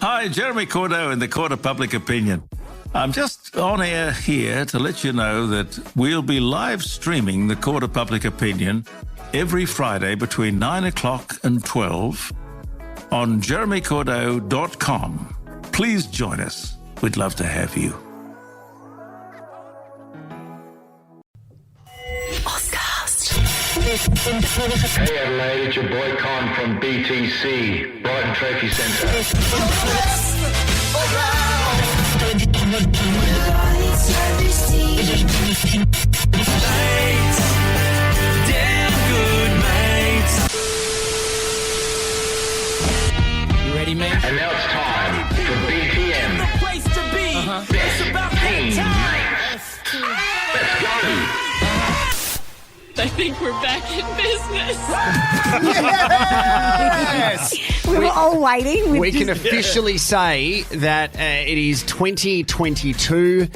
Hi, Jeremy Cordeaux in the Court of Public Opinion. I'm just on air here to let you know that we'll be live streaming the Court of Public Opinion every Friday between 9 o'clock and 12 on jeremycordeaux.com. Please join us. We'd love to have you. Hey Adelaide, it's your boy Con from BTC, Brighton Trophy Centre. You ready, man? And now it's time for BTM. The place to be. It's about that time. Let's go. I think we're back in business. Yes! We were all waiting. We can officially say that it is 2022.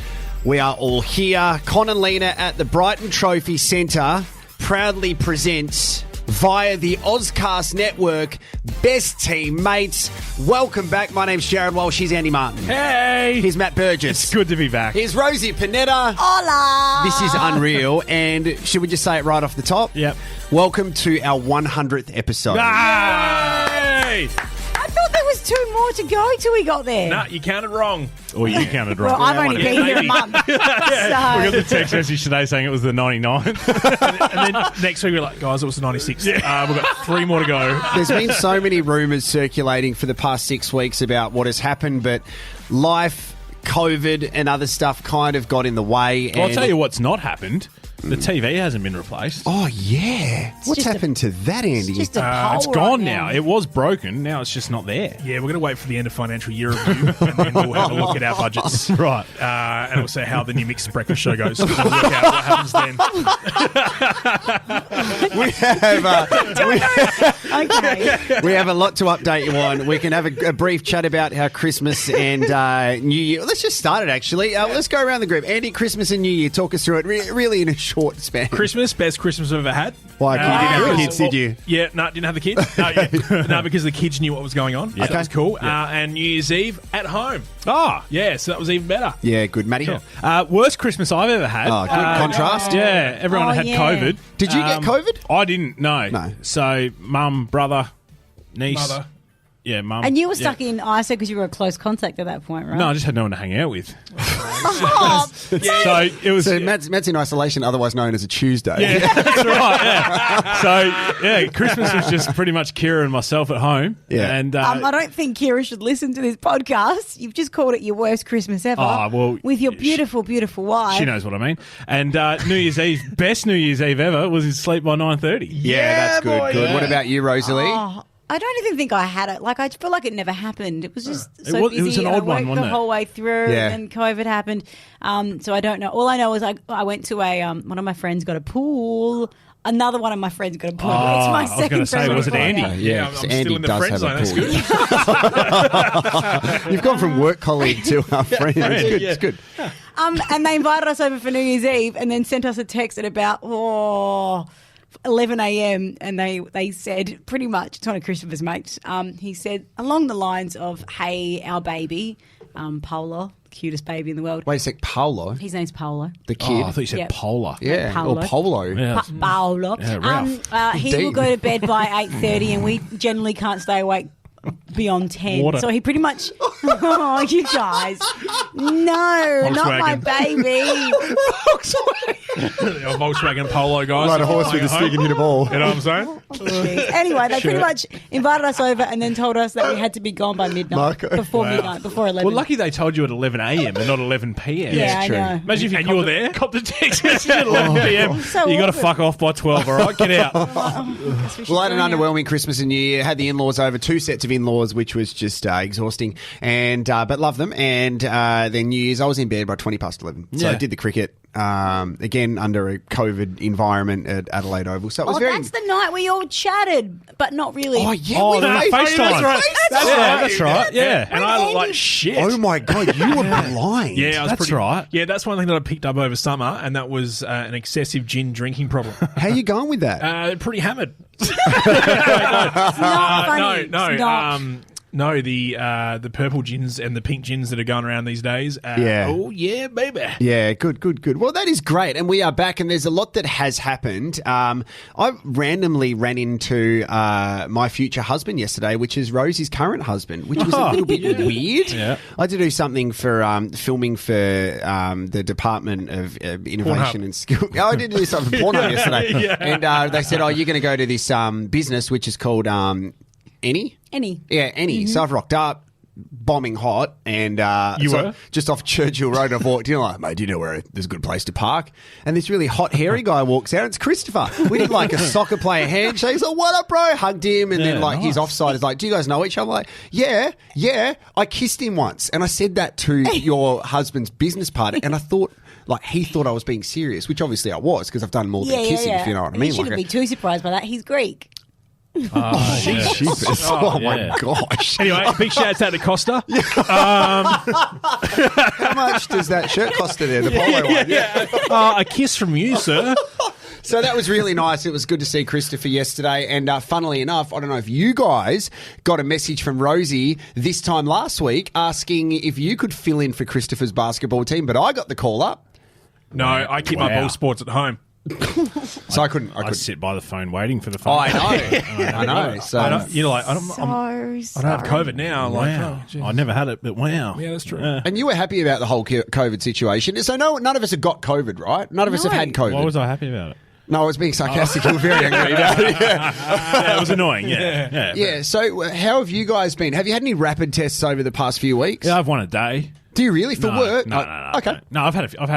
We are all here. Con and Lena at the Brighton Trophy Centre proudly presents via the Ozcast Network Best Team Mates. Welcome back. My name's Jarrod Walsh. He's Andy Martin. Hey! Here's Matt Burgess. It's good to be back. Here's Rosie Panetta. Hola! This is unreal. And should we just say it right off the top? Yep. Welcome to our 100th episode. Hey! I thought there was 2 more to go till we got there. Nah, you counted wrong. Or you counted wrong. Well, I've only been here a month. We got the text message today saying it was the 99th. and then next week we're like, guys, it was the 96th. Yeah. We've got 3 more to go. There's been so many rumours circulating for the past 6 weeks about what has happened, but life, COVID and other stuff kind of got in the way. Well, I'll tell you what's not happened. The TV hasn't been replaced. Oh, yeah. What's happened to that, Andy? Just a pole It's gone right now. It was broken. Now it's just not there. Yeah, we're going to wait for the end of financial year review and then we'll have a look at our budgets. Right. And also how the new mixed breakfast show goes. We'll work out what happens then. We have a lot to update you on. We can have a brief chat about how Christmas and New Year. Let's just start it, actually. Let's go around the group. Andy, Christmas and New Year. Talk us through it really in a short span. Christmas, best Christmas I've ever had. Why? You didn't have the kids, did you? Yeah, no, didn't have the kids. No, because the kids knew what was going on. So that was cool. And New Year's Eve at home. Oh. Yeah, so that was even better. Yeah, good. Matty? Sure. Worst Christmas I've ever had. Oh, good contrast. Yeah, everyone had COVID. Did you get COVID? I didn't, no. No. So, mum, brother, niece. Mother. Yeah, mum. And you were stuck in ISO because you were a close contact at that point, right? No, I just had no one to hang out with. Oh, So it was... So Matt's in isolation, otherwise known as a Tuesday. Yeah, that's right, yeah. So, yeah, Christmas was just pretty much Kira and myself at home. Yeah. And I don't think Kira should listen to this podcast. You've just called it your worst Christmas ever. Oh, well, with your beautiful, beautiful wife. she knows what I mean. And New Year's Eve, best New Year's Eve ever was sleep by 9:30. Yeah, that's good. boy, Good. yeah. What about you, Rosalie? Oh, I don't even think I had it. Like, I feel like it never happened. It was just so was- busy. it was an and odd I one, worked wasn't the it? whole way through, Yeah. and then COVID happened. So I don't know. All I know is I went to a one of my friends got a pool. Another one of my friends got a pool. It's my I was second gonna say, friend was with it a pool, Andy? yeah. Yeah, I'm so still Andy in the does friend have zone. a That's pool. good. You've gone from work colleague to our friend. It's good. Yeah. It's good. And they invited us over for New Year's Eve and then sent us a text at about 11 a.m. and they said pretty much, it's one of Christopher's mates, he said along the lines of, hey, our baby, Paolo, cutest baby in the world. Wait a sec, Paolo, His name's Paolo. the Oh, kid. I thought you said Yep. polar. Yeah, Paolo. or Polo. Yeah. Paolo. Yeah, Ralph. He will Indeed. go to bed by 8:30 and we generally can't stay awake beyond 10. Water. So he pretty much... Oh, you guys. No, not my Volkswagen. baby. A Volkswagen Polo, guys. Ride a horse with a stick and hit a ball. You know what I'm saying? Jeez. Anyway, they pretty much invited us over and then told us that we had to be gone by midnight. Marco. Before Wow. midnight, before 11. Well, lucky they told you at 11 a.m. and not 11 p.m. Yeah, I true. know. Imagine if you And you were copped there? the- copped the text message at 11 p.m. So You got to awkward. fuck off by 12, all right? Get out. Well, I had an underwhelming Christmas and New Year. Had the in-laws over, 2 sets of in-laws, which was just exhausting. And but loved them. And then New Year's, I was in bed by 20 past 11. So I Yeah. did the cricket again under a COVID environment at Adelaide Oval. So it was Oh, very. that's the night we all chatted, but not really. Oh yeah, Oh, we the made- FaceTime. That's right. That's right. Yeah. And I look like shit. Oh my god, you were blind. Yeah, I was That's pretty, right. Yeah, that's one thing that I picked up over summer, and that was an excessive gin drinking problem. How you going with that? Pretty hammered. It's not funny. No. It's not. No, the purple gins and the pink gins that are going around these days. Yeah. Oh, yeah, baby. Yeah, good. Well, that is great. And we are back, and there's a lot that has happened. I randomly ran into my future husband yesterday, which is Rosie's current husband, which was a little bit weird. Yeah. I had to do something for filming for the Department of Innovation and Skill. I did do something for Pornhub yesterday. And they said, you're going to go to this business, which is called Any? Any. Yeah, Any. So I've rocked up, bombing hot, and were? just off Churchill Road. I've walked in, like, mate, do you know where there's a good place to park? And this really hot, hairy guy walks out. It's Christopher. We did like a soccer player handshake. He's like, what up, bro? Hugged him, and then like his offside is like, do you guys know each other? I'm like, yeah. I kissed him once, and I said that to your husband's business partner, and I thought. Like, he thought I was being serious, which obviously I was, because I've done more than kissing, if you know what I mean. You shouldn't be too surprised by that. He's Greek. Sheepers. Oh, my gosh. Anyway, big shout out to Costa. How much does that shirt cost there, the polo one? A kiss from you, sir. So that was really nice. It was good to see Christopher yesterday. And funnily enough, I don't know if you guys got a message from Rosie this time last week asking if you could fill in for Christopher's basketball team, but I got the call up. No, I keep my ball sports at home. So I couldn't sit by the phone waiting for the phone. Oh, I know. I know. So I don't have COVID now. Wow. I never had it, but wow. Yeah, that's true. And you were happy about the whole COVID situation. So none of us have got COVID, right? None of us have had COVID. Why was I happy about it? No, I was being sarcastic. You were very angry about it. Yeah, it was annoying. Yeah. So how have you guys been? Have you had any rapid tests over the past few weeks? Yeah, I've won a day. Do you really for work? No. Okay. No, I've had Need one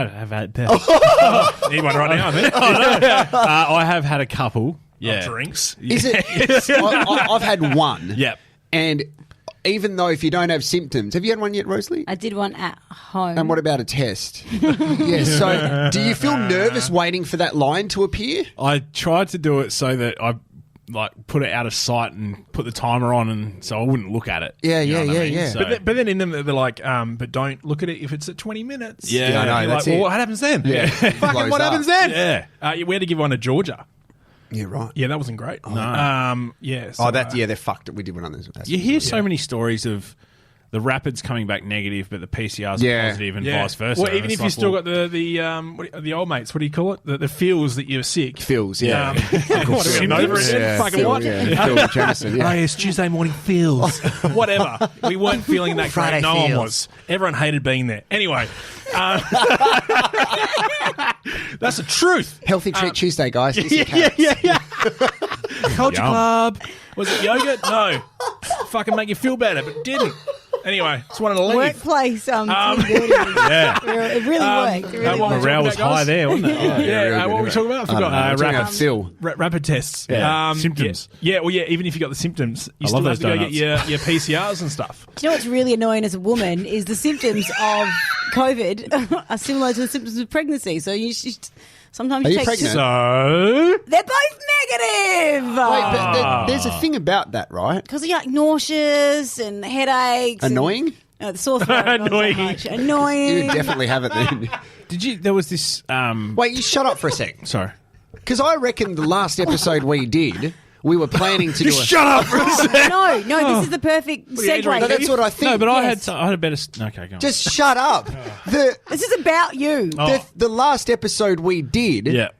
right now, I think. I have had a couple. Yeah. Drinks. Is it? I've had one. Yep. And even though if you don't have symptoms, have you had one yet, Rosalie? I did one at home. And what about a test? Yeah. So, do you feel nervous waiting for that line to appear? I tried to do it so that I put it out of sight and put the timer on, and so I wouldn't look at it. Yeah. So, But then in them, they're like, but don't look at it if it's at 20 minutes. Yeah, I know. You're That's like, it. well, what happens then? Yeah. Fucking what happens then? Yeah. We had to give one to Georgia. Yeah, right. Yeah, that wasn't great. No. Yeah. So, They're fucked. We did one on this. You hear so many stories of the rapids coming back negative, but the PCRs are positive and vice versa. Well, even if you still got the old mates, what do you call it? The feels that you're sick. Feels, yeah. What are we over it? Yeah. Fucking what? Phil Jamison, Oh, yes, Tuesday morning feels. Whatever. We weren't feeling that Friday great. No one feels. was. Everyone hated being there. Anyway. That's the truth. Healthy Treat Tuesday, guys. Yeah. Culture Club. Was it yogurt? No. Fucking make you feel better, but didn't. Anyway, just wanted to leave. Workplace team building. Yeah. It really worked. It really what worked. Morale was high there, wasn't it? Yeah, what were we talking about? I forgot. Rapid tests. Yeah. Symptoms. Yeah, even if you got the symptoms, you I still love have to those go get your PCRs and stuff. Do you know what's really annoying as a woman is the symptoms of COVID are similar to the symptoms of pregnancy. So you sometimes Are you take pregnant? So they're both negative. Wait, but there's a thing about that, right? Because you're like nauseous and headaches. Annoying? The sore throat. Annoying. Not so much. Annoying. You definitely have it then. There was this... Wait, you shut up for a sec. Sorry. Because I reckon the last episode we did, we were planning to do a... Shut up for a second. No, this is the perfect segue. No, that's what I think. No, but Yes. I had a better... Okay, go on. Just shut up. This is about you. The last episode we did, Yeah.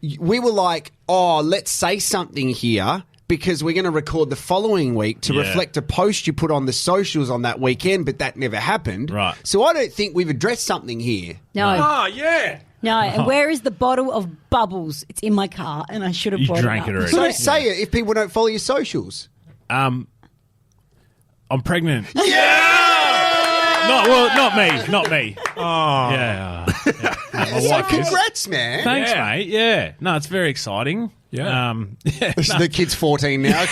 we were like, let's say something here because we're going to record the following week to reflect a post you put on the socials on that weekend, but that never happened. Right. So I don't think we've addressed something here. No. yeah. No, and where is the bottle of bubbles? It's in my car, and I should have brought drank it it up. already. So say it if people don't follow your socials. I'm pregnant. Not me. Oh. Yeah. My So wife is. congrats, man. Thanks, mate. Yeah. No, it's very exciting. Yeah. The kid's 14 now. yeah.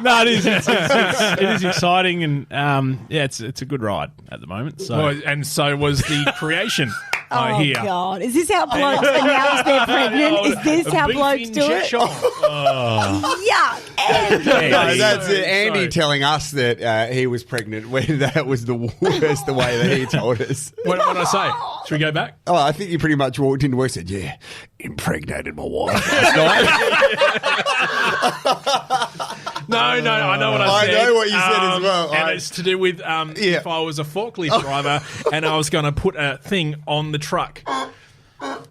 No, it is. It is exciting, and it's a good ride at the moment. So Well, and so was the creation. Oh, here. God. Is this how blokes announce they're pregnant? Is this how blokes do it? Yuck. Andy. No, that's it. Sorry. Andy telling us that he was pregnant when that was the worst, the way that he told us. What did I say? Should we go back? Oh, I think you pretty much walked into work and said, impregnated my wife last night. No, I know what I I said. know what you said as well. And it's to do with if I was a forklift driver and I was going to put a thing on the truck. But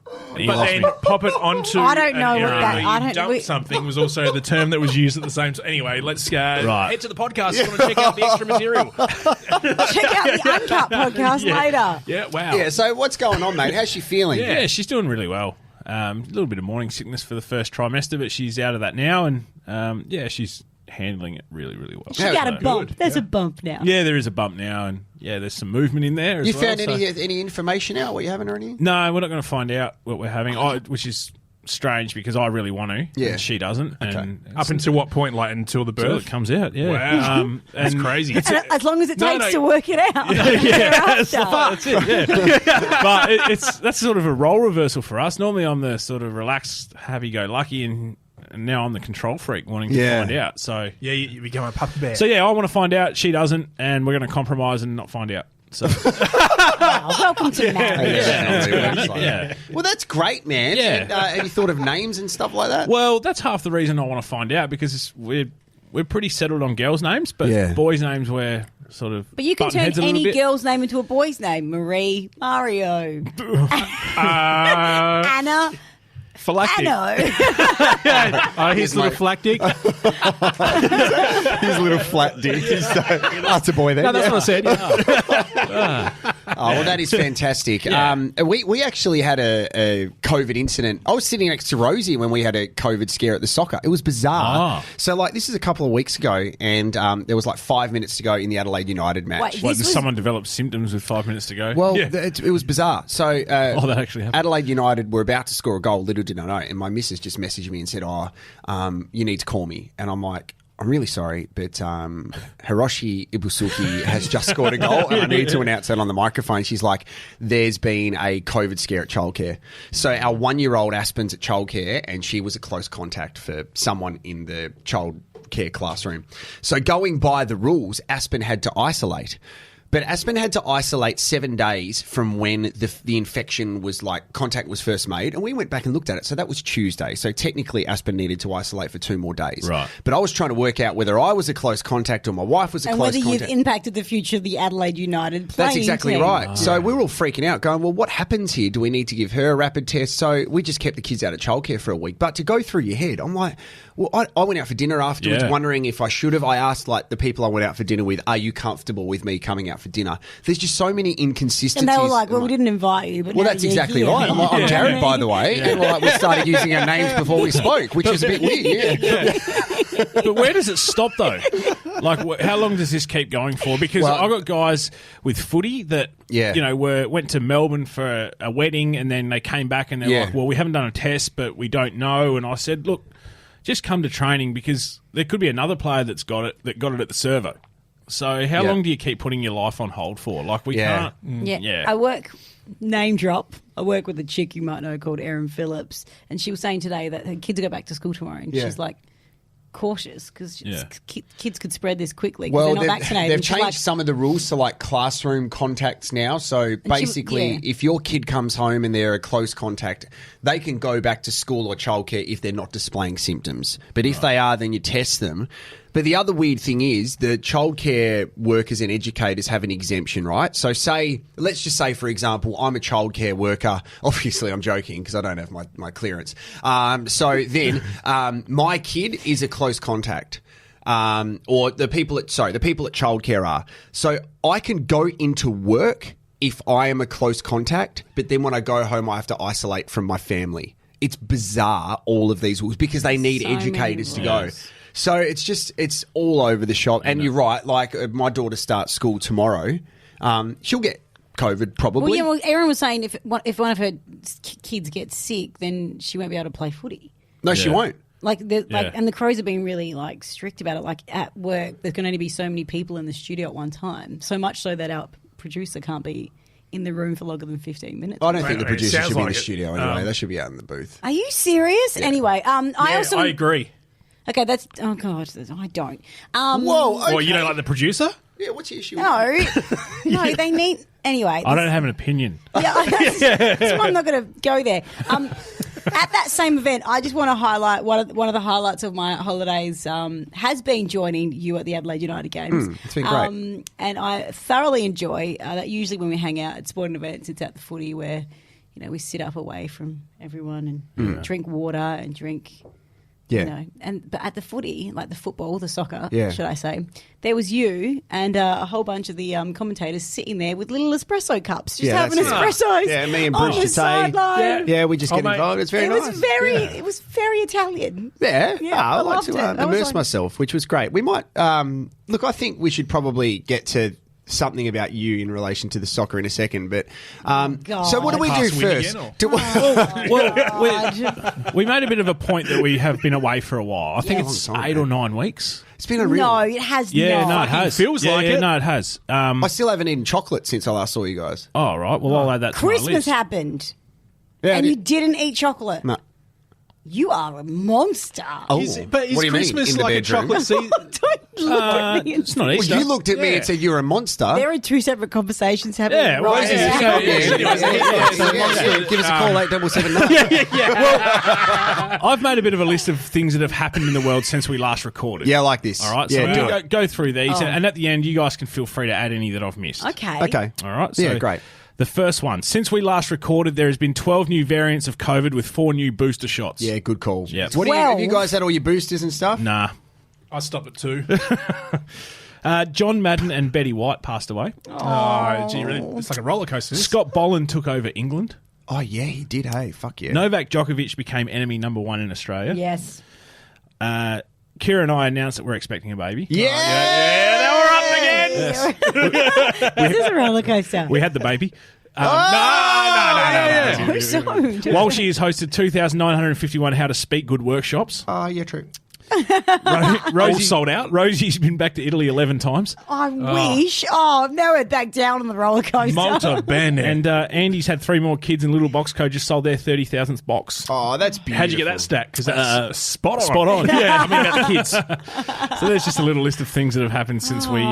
then pop it onto I don't know an what area that- where I you don't- dump we- something was also the term that was used at the same time. Anyway, let's head to the podcast. If you want to check out the extra material. Check out the Uncut podcast later. Yeah, wow. Yeah, so what's going on, mate? How's she feeling? Yeah, she's doing really well. A little bit of morning sickness for the first trimester, but she's out of that now, and she's handling it really, really well. She got a bump. There's a bump now. Yeah, there is a bump now, and there's some movement in there. You as well, found any information out what you're having or anything? No, we're not going to find out what we're having, which is strange because I really want to, and she doesn't. Okay. And Up until what point? Like until the until birth? it comes out, yeah. Wow. That's crazy. As long as it takes no. to work it out. That's it, yeah. But that's sort of a role reversal for us. Normally I'm the sort of relaxed, happy-go-lucky, and now I'm the control freak wanting to find out. So Yeah, you become a puppy bear. So I want to find out. She doesn't, and we're going to compromise and not find out. So Wow, welcome to marriage. yeah. Well, that's great, man. Yeah. And, have you thought of names and stuff like that? Well, that's half the reason I want to find out because we're pretty settled on girls' names, but boys' names we're sort of. But you can button turn heads a little any bit. girl's name into a boy's name. Marie, Mario, Anna, Phylactic. Anno. Here's little flack dick. He's a little flat dick. So, that's a boy there. No, that's what I said. Yeah. Oh, well, that is fantastic. We actually had a COVID incident. I was sitting next to Rosie when we had a COVID scare at the soccer. It was bizarre. So, this is a couple of weeks ago, and there was 5 minutes to go in the Adelaide United match. Wait, Like, does someone develop symptoms with 5 minutes to go? Well, it was bizarre. So, that actually happened. Adelaide United were about to score a goal. Little did I know. And my missus just messaged me and said, you need to call me. And I'm like, I'm really sorry, but Hiroshi Ibusuki has just scored a goal and I need to announce that on the microphone. She's like, there's been a COVID scare at childcare. So our 1-year-old Aspen's at childcare and she was a close contact for someone in the childcare classroom. So going by the rules, Aspen had to isolate. But Aspen had to isolate 7 days from when the infection was contact was first made. And we went back and looked at it. So that was Tuesday. So technically Aspen needed to isolate for 2 more days. Right. But I was trying to work out whether I was a close contact or my wife was a And close whether contact. you've impacted the future of the Adelaide United playing That's exactly team. right. So we were all freaking out going, well, what happens here? Do we need to give her a rapid test? So we just kept the kids out of childcare for a week. But to go through your head, I'm like, well, I went out for dinner afterwards wondering if I should have. I asked the people I went out for dinner with, are you comfortable with me coming out for dinner? There's just so many inconsistencies. And they were like, well, we didn't invite you. But Well, now that's you're exactly here. right. I'm like, I'm Jarrod, by the way. And we started using our names before we spoke, which was a bit weird. Yeah. But where does it stop, though? How long does this keep going for? Because I've got guys with footy that, went to Melbourne for a wedding and then they came back and they're like, well, we haven't done a test, but we don't know. And I said, look, just come to training because there could be another player that got it at the servo. So how long do you keep putting your life on hold for? We can't. Yeah. I work, name drop, I work with a chick you might know called Erin Phillips. And she was saying today that her kids go back to school tomorrow. And she's cautious because kids could spread this quickly because they're not vaccinated. They've changed some of the rules to classroom contacts now. So basically, if your kid comes home and they're a close contact, they can go back to school or childcare if they're not displaying symptoms. But if they are, then you test them. But the other weird thing is the childcare workers and educators have an exemption, right? So let's just say, for example, I'm a childcare worker. Obviously, I'm joking because I don't have my clearance. So then my kid is a close contact. Or the people at childcare are. So I can go into work if I am a close contact, but then when I go home, I have to isolate from my family. It's bizarre, all of these rules, because they need educators to go. So it's all over the shop. And you're right, my daughter starts school tomorrow. She'll get COVID probably. Well, Erin was saying if one of her kids gets sick, then she won't be able to play footy. No, she won't. And the Crows have been really strict about it. At work, there can only be so many people in the studio at one time. So much so that our producer can't be in the room for longer than 15 minutes. I don't think the producer should be in the it. studio anyway. They should be out in the booth. Are you serious? Yeah. Anyway, I agree. Okay, that's... Oh, God, I don't. Whoa, okay. Well, you don't like the producer? Yeah, what's your issue? No. No, they need... Anyway. I don't have an opinion. Yeah, that's why I'm not going to go there. At that same event, I just want to highlight one of the highlights of my holidays has been joining you at the Adelaide United games. It's been great. And I thoroughly enjoy that. Usually when we hang out at sporting events, it's at the footy where, we sit up away from everyone and drink water and drink... Yeah. But at the footy, like the football, the soccer, Yeah. should I say, there was you and a whole bunch of the commentators sitting there with little espresso cups, just having espressos. Yeah, me and on Bruce the sideline. Yeah, we just get involved. It's very nice. It was very Italian. Yeah, I like loved to it. immerse myself, which was great. We might look. I think we should probably get to something about you in relation to the soccer in a second. But so what do we do first? We made a bit of a point that we have been away for a while. I think it's 8 or 9 weeks. It's been a real... No, it has Yeah, not. no, it has. Feels like it. No, it has. I still haven't eaten chocolate since I last saw you guys. Oh, right. Well, I'll add that to my Christmas list. happened, Yeah, and you didn't eat chocolate. No. You are a monster. Oh, But is what do you mean? Christmas In the like a bedroom? chocolate season? Don't look at me. It's not Well, Easter. you looked at me and said you were a monster. There are two separate conversations happening Yeah, well, right yeah, now. Give us a call 8779. I've made a bit of a list of things that have happened in the world since we last recorded. Yeah, I like this. All right, Yeah, so do we'll it. go through these, and at the end, you guys can feel free to add any that I've missed. Okay. Okay. All right. So Yeah, great. The first one. Since we last recorded, there has been 12 new variants of COVID with 4 new booster shots. Yeah, good call. Yeah. So have you guys had all your boosters and stuff? Nah. I stopped at 2. John Madden and Betty White passed away. Oh, gee, really? It's like a roller coaster. Scott Boland took over England. Oh, yeah, he did. Hey, fuck yeah. Novak Djokovic became enemy number 1 in Australia. Yes. Kira and I announced that we're expecting a baby. Yeah. now we're up again. Is this a roller coaster? We had the baby. No. So, Walshy has hosted 2,951 How to Speak Good workshops. Oh, yeah, true. Rosie sold out. Rosie's been back to Italy 11 times. I wish. Oh, now we're back down on the roller coaster. Malta band. And Andy's had 3 more kids, and Little Box Co. just sold their 30,000th box. Oh, that's beautiful. How'd you get that stat? Because that's Spot on. spot on. Yeah, I mean about the kids. So there's just a little list of things that have happened since we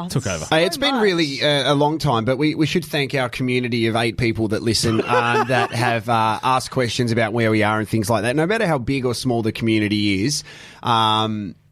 took over. Hey, it's been really a long time, but we should thank our community of 8 people that listen that have asked questions about where we are and things like that. No matter how big or small the community is,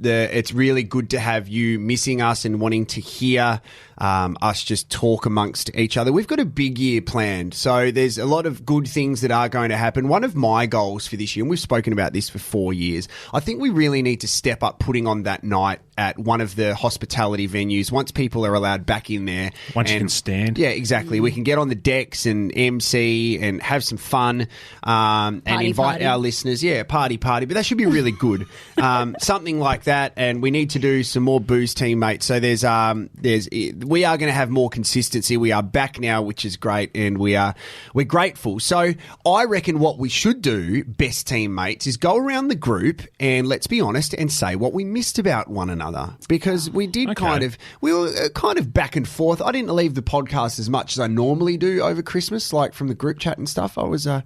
it's really good to have you missing us and wanting to hear us just talk amongst each other. We've got a big year planned, so there's a lot of good things that are going to happen. One of my goals for this year, and we've spoken about this for 4 years, I think we really need to step up putting on that night at one of the hospitality venues once people are allowed back in there. Once you can stand. Yeah, exactly. We can get on the decks and MC and have some fun and invite our listeners. Yeah, party. But that should be really good. Something like that, and we need to do some more booze, teammates. So we are going to have more consistency. We are back now, which is great, and we're grateful. So I reckon what we should do, best teammates, is go around the group and let's be honest and say what we missed about one another, because we did we were kind of back and forth. I didn't leave the podcast as much as I normally do over Christmas, like from the group chat and stuff. I wasn't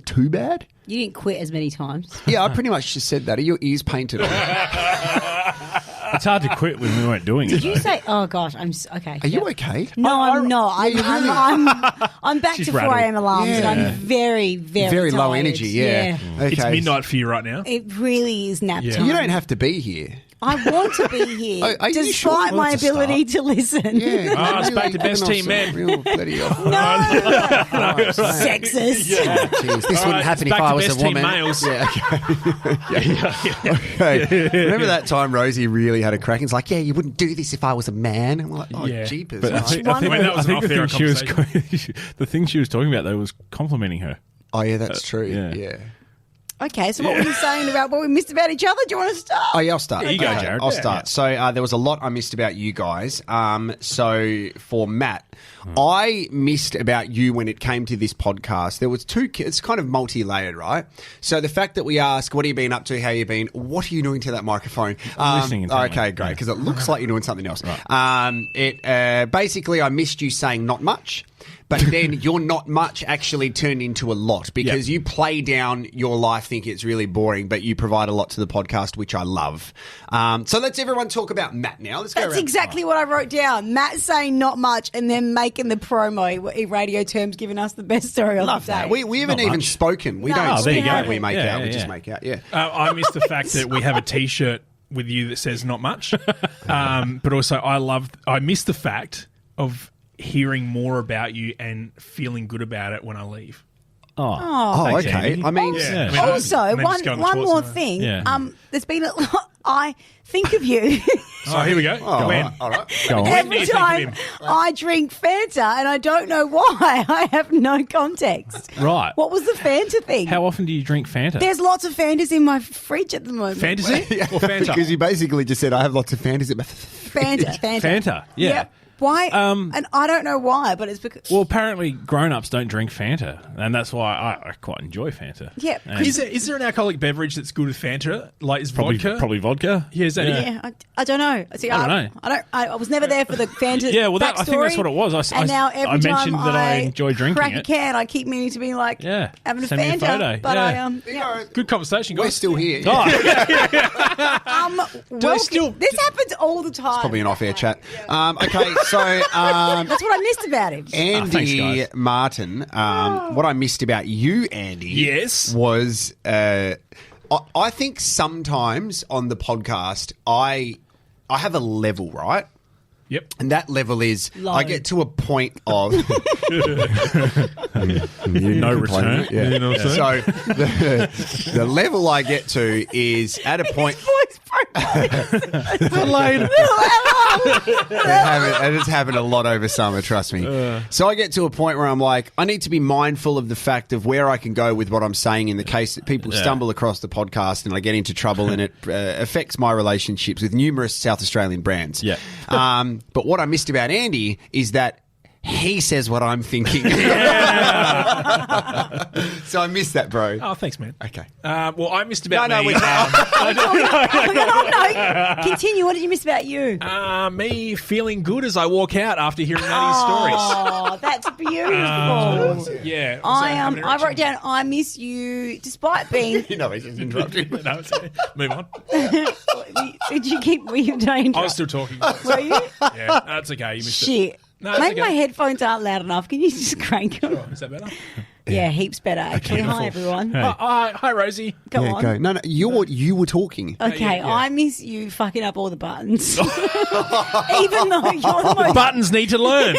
too bad. You didn't quit as many times. Yeah, I pretty much just said that. Are your ears painted on? It's hard to quit when we weren't doing it. Did you say? Oh gosh, okay. Are you okay? No, I'm not. I'm back She's to 4 a.m. alarms, and I'm very, very low tired. energy. Yeah. Okay. It's midnight for you right now. It really is nap time. You don't have to be here. I want to be here, Are you sure? despite my That's a start. ability to listen. Yeah, it's back to best team, man. Real bloody No, Christ, sexist. Jeez, this wouldn't happen if back I to was best a team woman. males. Okay. Remember that time Rosie really had a crack? It's like, yeah, you wouldn't do this if I was a man. And we're like, oh, jeepers. But I think that was an off-air the thing she was talking about, though, was complimenting her. Oh, yeah, that's true. yeah. Yeah. Okay, so what were you saying about what we missed about each other? Do you want to start? Oh, yeah, I'll start. There you go, Jarrod. I'll start. So there was a lot I missed about you guys. So for Matt, I missed about you when it came to this podcast. There was it's kind of multi-layered, right? So the fact that we ask, what have you been up to? How you been? What are you doing to that microphone? Listening intently. Okay, great, because it looks like you're doing something else. Basically, I missed you saying not much. but then you're not much actually turned into a lot because you play down your life, think it's really boring, but you provide a lot to the podcast, which I love. So let's everyone talk about Matt now. Let's go That's around. exactly what I wrote down. Matt saying not much and then making the promo in radio terms, giving us the best story of Love the day. that. We haven't even spoken. We No, don't there you speak. go. We make Yeah, out. We yeah. just make out. Yeah. I miss the fact that we have a T-shirt with you that says "not much," but also I miss the fact of hearing more about you and feeling good about it when I leave. Oh, Thanks, okay. Andy. I mean, Yeah. Also, And then just go on the one toilet more somewhere. thing. Yeah. There's been a lot. I think of you So here we go. Oh, When? all right. Go on. When do every you think of time him? I drink Fanta, and I don't know why. I have no context. Right. What was the Fanta thing? How often do you drink Fanta? There's lots of Fantas in my fridge at the moment. Fantasy or Fanta? Because you basically just said I have lots of fantasies. Fanta. Fanta, yeah. Yep. Why? And I don't know why, but it's because. Well, apparently grown-ups don't drink Fanta, and that's why I quite enjoy Fanta. Yeah, And Is there an alcoholic beverage that's good with Fanta? Like is vodka? Probably vodka. Yeah, is that it? Yeah, I don't know. See, I don't know. I was never there for the Fanta. Yeah, well, I think that's backstory. what it was. And now every I mentioned time that I enjoy drinking crack it. a can, I keep meaning to be like, Yeah, having a send me a Fanta. photo. But Yeah. yeah. Good conversation, guys. We're still here. This happens all the time. Probably an off-air chat. Okay, so That's what I missed about him. Andy thanks, guys. Martin, what I missed about you, Andy, Yes. was I think sometimes on the podcast I have a level, right? Yep. And that level is Low. I get to a point of No return. Yeah. You know what I'm saying? So the level I get to is at a point. Voice broke. And it's happened a lot over summer, trust me. So I get to a point where I'm like, I need to be mindful of the fact of where I can go with what I'm saying in the case that people stumble across the podcast and I get into trouble and it affects my relationships with numerous South Australian brands. Yeah. But what I missed about Andy is that he says what I'm thinking. So I missed that, bro. Oh, thanks, man. Okay. Well, I missed about No, me. we- No. Continue. What did you miss about you? Me feeling good as I walk out after hearing Maddie's stories. Oh, that's beautiful. Yeah. I wrote down, I miss you, despite being. You know, he's just interrupting. No, it's okay. Move on. Were you dying? I was still talking. Were you? Yeah, that's okay. You missed it. Shit. No, it's Maybe okay. my headphones aren't loud enough. Can you just crank them? Is that better? Yeah, heaps better. Actually, hi everyone. Hi, Rosie. Go Yeah, on. go. No, you were talking. Okay, yeah. I miss you fucking up all the buttons. Even though you're the most. Buttons need to learn.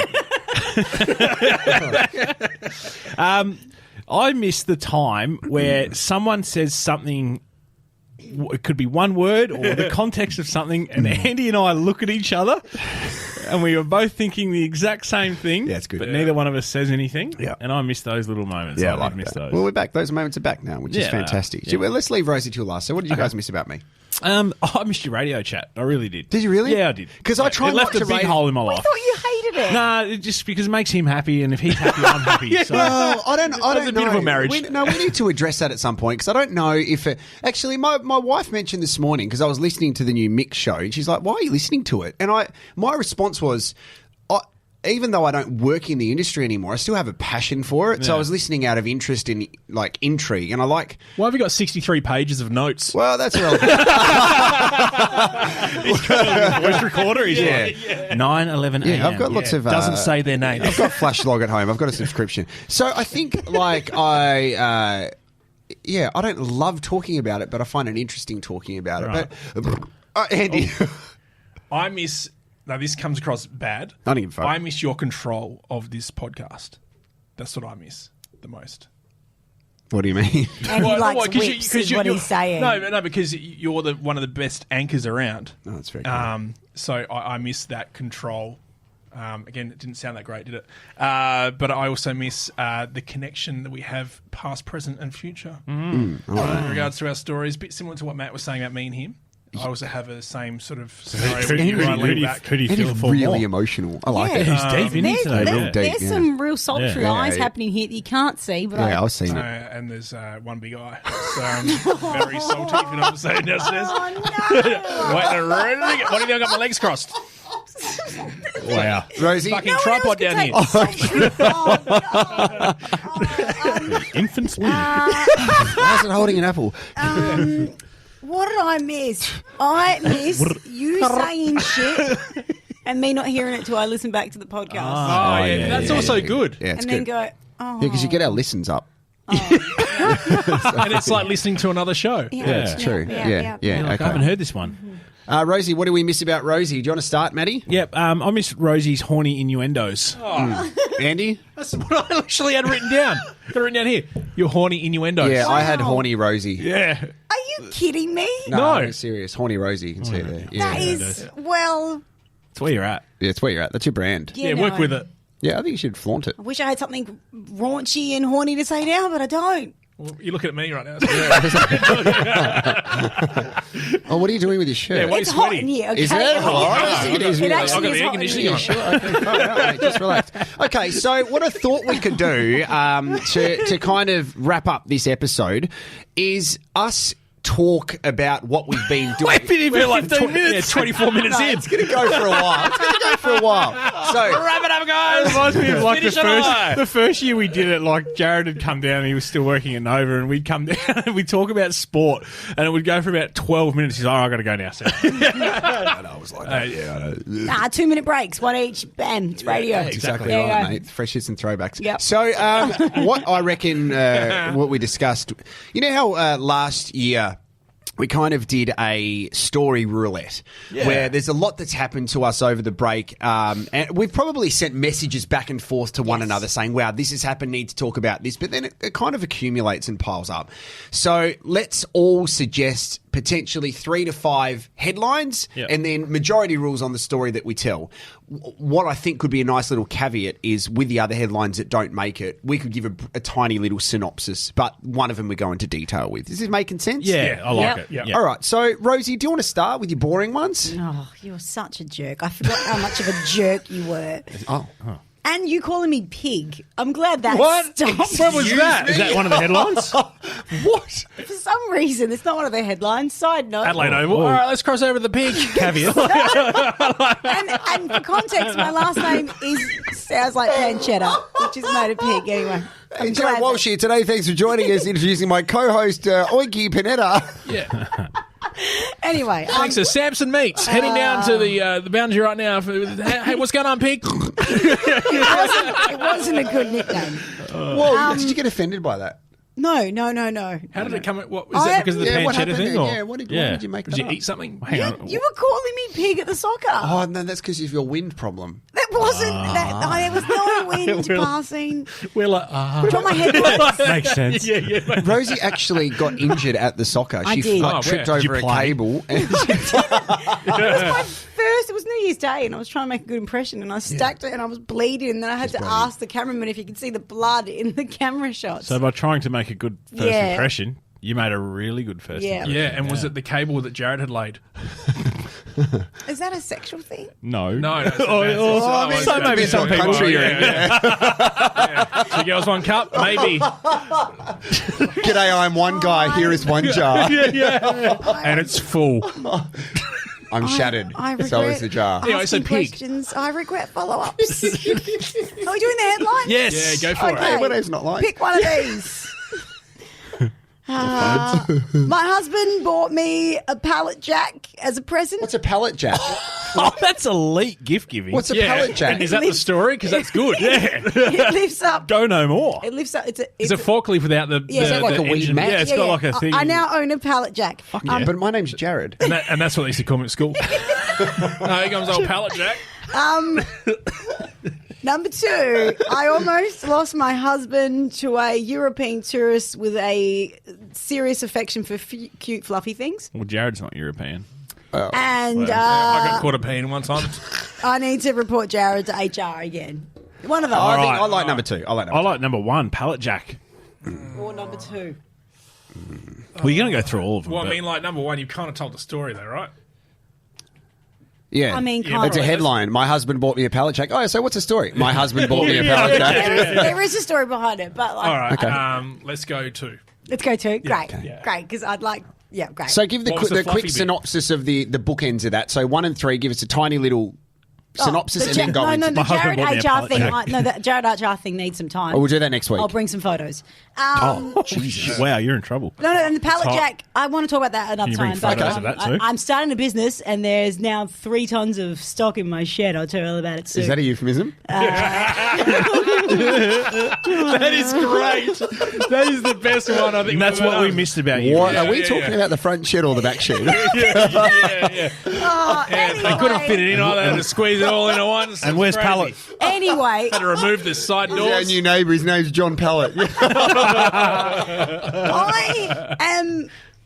I miss the time where someone says something. It could be one word or the context of something, and Andy and I look at each other, and we were both thinking the exact same thing. Yeah, it's good. But neither one of us says anything. Yeah. And I miss those little moments. Yeah, I I like miss that. those. Well, we're back. Those moments are back now, which is Yeah, fantastic. yeah. Well, let's leave Rosie till last. So what did you guys miss about me? I missed your radio chat. I really did. Did you really? Yeah, I did. 'Cause I try it left not a to big rate- hole in my I life. thought you hated it. Nah, just because it makes him happy, and if he's happy, I'm happy. So. Well, I don't It's a bit of know. a marriage. We need to address that at some point because I don't know if it, actually my wife mentioned this morning because I was listening to the new Mix show and she's like, "Why are you listening to it?" And my response was, even though I don't work in the industry anymore, I still have a passion for it. So I was listening out of interest in like intrigue, and I like. Why have you got 63 pages of notes? Well, that's relevant. Voice recorder. He's like 9:11 a.m. Yeah, I've got lots of. Doesn't say their name. I've got Flash Log at home. I've got a subscription. So I think like I don't love talking about it, but I find it interesting talking about it. But Andy, I miss. Now, this comes across bad. I don't give a fuck. I miss your control of this podcast. That's what I miss the most. What do you mean? And he likes 'cause whips, is what he's saying. No, because you're one of the best anchors around. Oh, that's very cool. So I miss that control. Again, it didn't sound that great, did it? But I also miss the connection that we have past, present, and future in regards to our stories. A bit similar to what Matt was saying about me and him. I also have the same sort of scenario. Who do you It feel is for really more? emotional. I like Yeah. it. He's deep, isn't he, today? Real Yeah. deep, There's yeah. some real sultry Yeah. eyes Yeah. happening here that you can't see, but Yeah, I've seen it. And there's one big eye. It's very salty, if you know what I'm saying downstairs. Oh, no. Waiting to really get. What have you got my legs crossed? Wow. Rosie. Fucking tripod down here. Infant sleep. How's it holding an apple? What did I miss? I miss you saying shit and me not hearing it till I listen back to the podcast. Oh, yeah. That's also good. Yeah, it's and good. then go, oh. Yeah, because you get our listens up. And it's like listening to another show. Yeah, it's true. Yeah. Like, I Okay. haven't heard this one. Rosie, what do we miss about Rosie? Do you want to start, Matty? Yep. I miss Rosie's horny innuendos. Andy? That's what I actually had written down. Got it written down here. Your horny innuendos. Yeah, I had horny Rosie. Yeah. Are you kidding me? No, I'm serious. Horny Rosie, you can see it there. Yeah. That is, well, That's where you're at. Yeah, it's where you're at. That's your brand. yeah, Work no. with it. Yeah, I think you should flaunt it. I wish I had something raunchy and horny to say now, but I don't. Well, you're looking at me right now. Oh, what are you doing with your shirt? Yeah, what- It's sweaty. hot in here, okay? Is it? Oh, I think it is. It really. actually I've got is the air hot in conditioning here. on. Sure, okay, fine, all right, just relax. Okay, so what I thought we could do to kind of wrap up this episode is us talk about what we've been doing. We're like 15 minutes. Yeah, 24 minutes in. It's going to go for a while. It's going to go for a while. So Wrap it up, guys. It reminds me of like Finish it high. the first year we did it, like Jarrod had come down and he was still working at Nova and we'd come down and we'd talk about sport and it would go for about 12 minutes. He's like, I got to go now, Sam. I was like, yeah, I know. 2-minute breaks, one each, bam, it's radio. Exactly There you right, go. mate. Fresh hits and throwbacks. Yep. So, what I reckon, what we discussed, you know how last year we kind of did a story roulette where there's a lot that's happened to us over the break. And we've probably sent messages back and forth to one another saying, wow, this has happened, need to talk about this. But then it kind of accumulates and piles up. So let's all suggest potentially 3 to 5 headlines and then majority rules on the story that we tell. What I think could be a nice little caveat is with the other headlines that don't make it, we could give a tiny little synopsis, but one of them we go into detail with. Is this making sense? Yeah, I like it. Yeah. All right. So, Rosie, do you want to start with your boring ones? Oh, you're such a jerk. I forgot how much of a jerk you were. Oh. And you calling me pig. I'm glad that What? stopped. When was that? Is that one of the headlines? What? For some reason, it's not one of the headlines. Side note. Adelaide Oval. All right, let's cross over to the pig. Caveat. And for context, my last name sounds like pancetta, which is made of pig anyway. I'm Hey, glad Jarrod Walsh here today. Thanks for joining us, introducing my co-host, Oinky Panetta. Yeah. Anyway, Thanks to Samson Meats. Heading down to the boundary right now. Hey, what's going on, pig? it wasn't a good nickname. Whoa, did you get offended by that? No. How did it come? What is that because of the what pancetta happened thing? there? Or? Yeah, why did you make that Did you up? eat something? Hang on. You were calling me pig at the soccer. Oh, no, that's because of your wind problem. That wasn't that. There was no wind passing. We're like, Drop my headlights. Makes sense. yeah. Rosie actually got injured at the soccer. I She did. like, Oh, tripped where? Did over you a play? cable. And It was New Year's Day, and I was trying to make a good impression, and I stacked it, and I was bleeding, and then I had to ask the cameraman if you could see the blood in the camera shots. So by trying to make a good first Yeah. impression, you made a really good first Yeah. impression. Yeah, and was it the cable that Jarrod had laid? Is that a sexual thing? No. No. It's I mean, so maybe some people country are, you're in. Yeah. 2 girls, 1 cup, maybe. G'day, I'm one guy. Here is one jar. and it's full. I'm shattered. I regret So is the jar. Yeah, I asking said pig. questions. I regret follow-ups. Are we doing the headlines? Yes. Yeah, go for Okay. it. What name's not like? Pick one of these. My husband bought me a pallet jack as a present. What's a pallet jack? Oh, that's elite gift giving. What's a Yeah. pallet jack? And is that the story? Because that's good. Yeah. It lifts up. Go no more. It lifts up. It's It's a forklift without the. Yeah. Is that like the a weed engine. mat? Yeah, it's got like a thing. I now own a pallet jack. But my name's Jarrod. And that's what they used to call me at school. Here comes old pallet jack. Number 2, I almost lost my husband to a European tourist with a serious affection for cute, fluffy things. Well, Jared's not European. And I got caught a peeing one time. I need to report Jarrod to HR again. One of those. I like number 2. I like I number like number 1, pallet jack. Or number 2. Well, you're going to go through all of them. Well, I but- mean, like, number 1, you've kind of told the story, though, right? 2. Yeah. I mean, Yeah, kind It's a of. headline. My husband bought me a pallet jack. Oh, so what's the story? My husband bought me a pallet jack. There is a story behind it, but like, All right. Okay. Let's go to. let's go to. Great, okay. great, because I'd like, great. So give the What was the quick fluffy bit? synopsis of the bookends of that. So 1 and 3, give us a tiny little synopsis and then go No, into the My husband Jarrod bought me a HR pallet thing. jack. The Jarrod HR thing needs some time. Oh, we'll do that next week. I'll bring some photos. Jesus. Wow, you're in trouble. No, and the pallet hot. jack, I want to talk about that another Can you bring time. photos of that too? I'm starting a business, and there's now 3 tons of stock in my shed. I'll tell you all about it soon. Is that a euphemism? That is great. That is the best one, I think. And that's what we missed about you. What? Are we talking about the front shed or the back shed? Anyway, They couldn't fit it in. I had to squeeze it all into one. And where's Crazy. Pallet? Anyway, Had to remove the side Our doors. new neighbour, his name's John Pallet.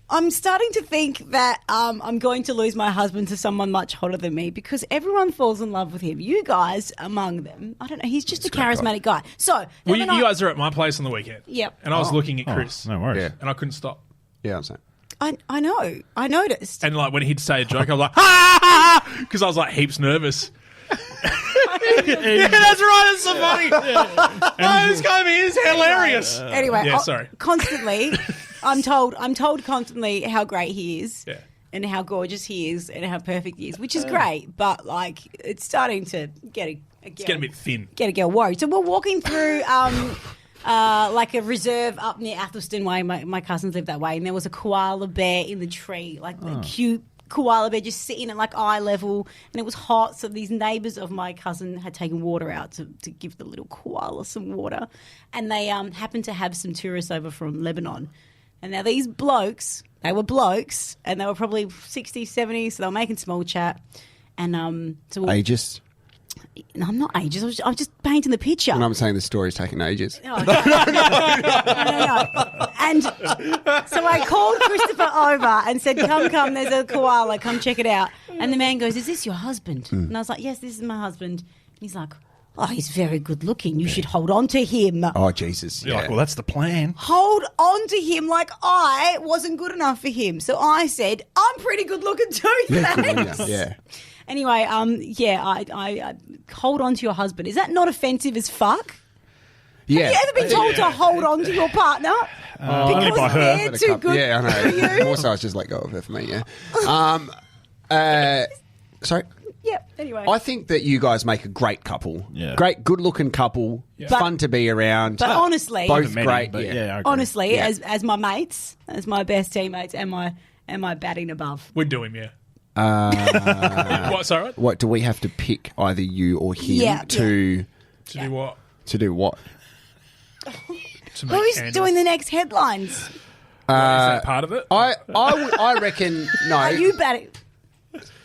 I'm starting to think that I'm going to lose my husband to someone much hotter than me because everyone falls in love with him. You guys among them. I don't know. He's just a charismatic guy. So, the Well, other you night- guys are at my place on the weekend. Yep. And I was looking at Chris. No worries. Yeah. And I couldn't stop. Yeah, I'm saying. I know. I noticed. And like when he'd say a joke, I was like, ha! Because I was like heaps nervous. Yeah, that's right. It's so funny. Oh, this guy is hilarious. Anyway, Yeah, sorry. constantly, I'm told constantly how great he is. Yeah. And how gorgeous he is and how perfect he is, which is great, but like it's starting to get It's getting a bit thin. get a girl worried. So we're walking through like a reserve up near Athelston Way. My cousins live that way, and there was a koala bear in the tree, like a cute koala bear just sitting at like eye level, and it was hot. So these neighbours of my cousin had taken water out to give the little koala some water, and they happened to have some tourists over from Lebanon. And now these blokes, they were blokes, and they were probably 60s, 70s, so they were making small chat. And so Ages. No, I'm not ages. I was just painting the picture. And I'm saying the story's taking ages. Oh, no. And so I called Christopher over and said, come, there's a koala, come check it out. And the man goes, is this your husband? And I was like, yes, this is my husband. And he's like, oh, he's very good looking. You should hold on to him. Oh, Jesus. You're like, well, that's the plan. Hold on to him like I wasn't good enough for him. So I said, I'm pretty good looking too, Yeah, good on thanks. you. Yeah. Anyway, I hold on to your husband. Is that not offensive as fuck? Yeah. Have you ever been told to hold on to your partner? Only by her. They're too good Yeah, I for know. you? More so, I was just let go of her for me, yeah. Sorry. Yep, anyway. I think that you guys make a great couple. Yeah. Great, good-looking couple. Fun to be around. But honestly, both Met him, great. but Yeah. yeah, I agree. honestly, Yeah. as my mates, as my best teammates, am I batting above? We'd do him, yeah. What? Sorry, what? What do we have to pick either you or him Yeah, to To do what? do what? To make Who's candles. doing the next headlines? Is that part of it? I reckon no. Are you batting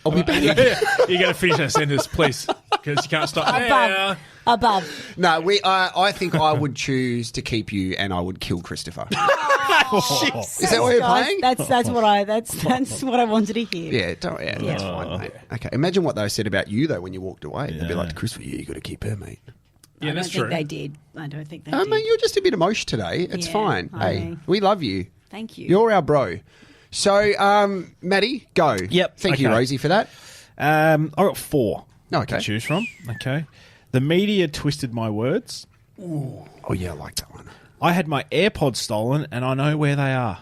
I'll be back. You got to finish that sentence, please, because you can't stop. above? Above. No, I think I would choose to keep you, and I would kill Christopher. Is that what you're Guys, playing? That's what I wanted to hear. Yeah, that's fine, mate. Okay, imagine what they said about you though when you walked away. They'd be like, "Christopher, you got to keep her, mate." Yeah, I that's don't true. think they did. I don't think they Oh, did. mate, you're just a bit emotional today. It's Yeah, fine. I Hey, know. we love you. Thank you. You're our bro. So, Maddie, go. Yep, Thank you, okay. Rosie, for that. I got 4 Okay. to choose from. Okay. The media twisted my words. Oh, yeah, I like that one. I had my AirPods stolen, and I know where they are.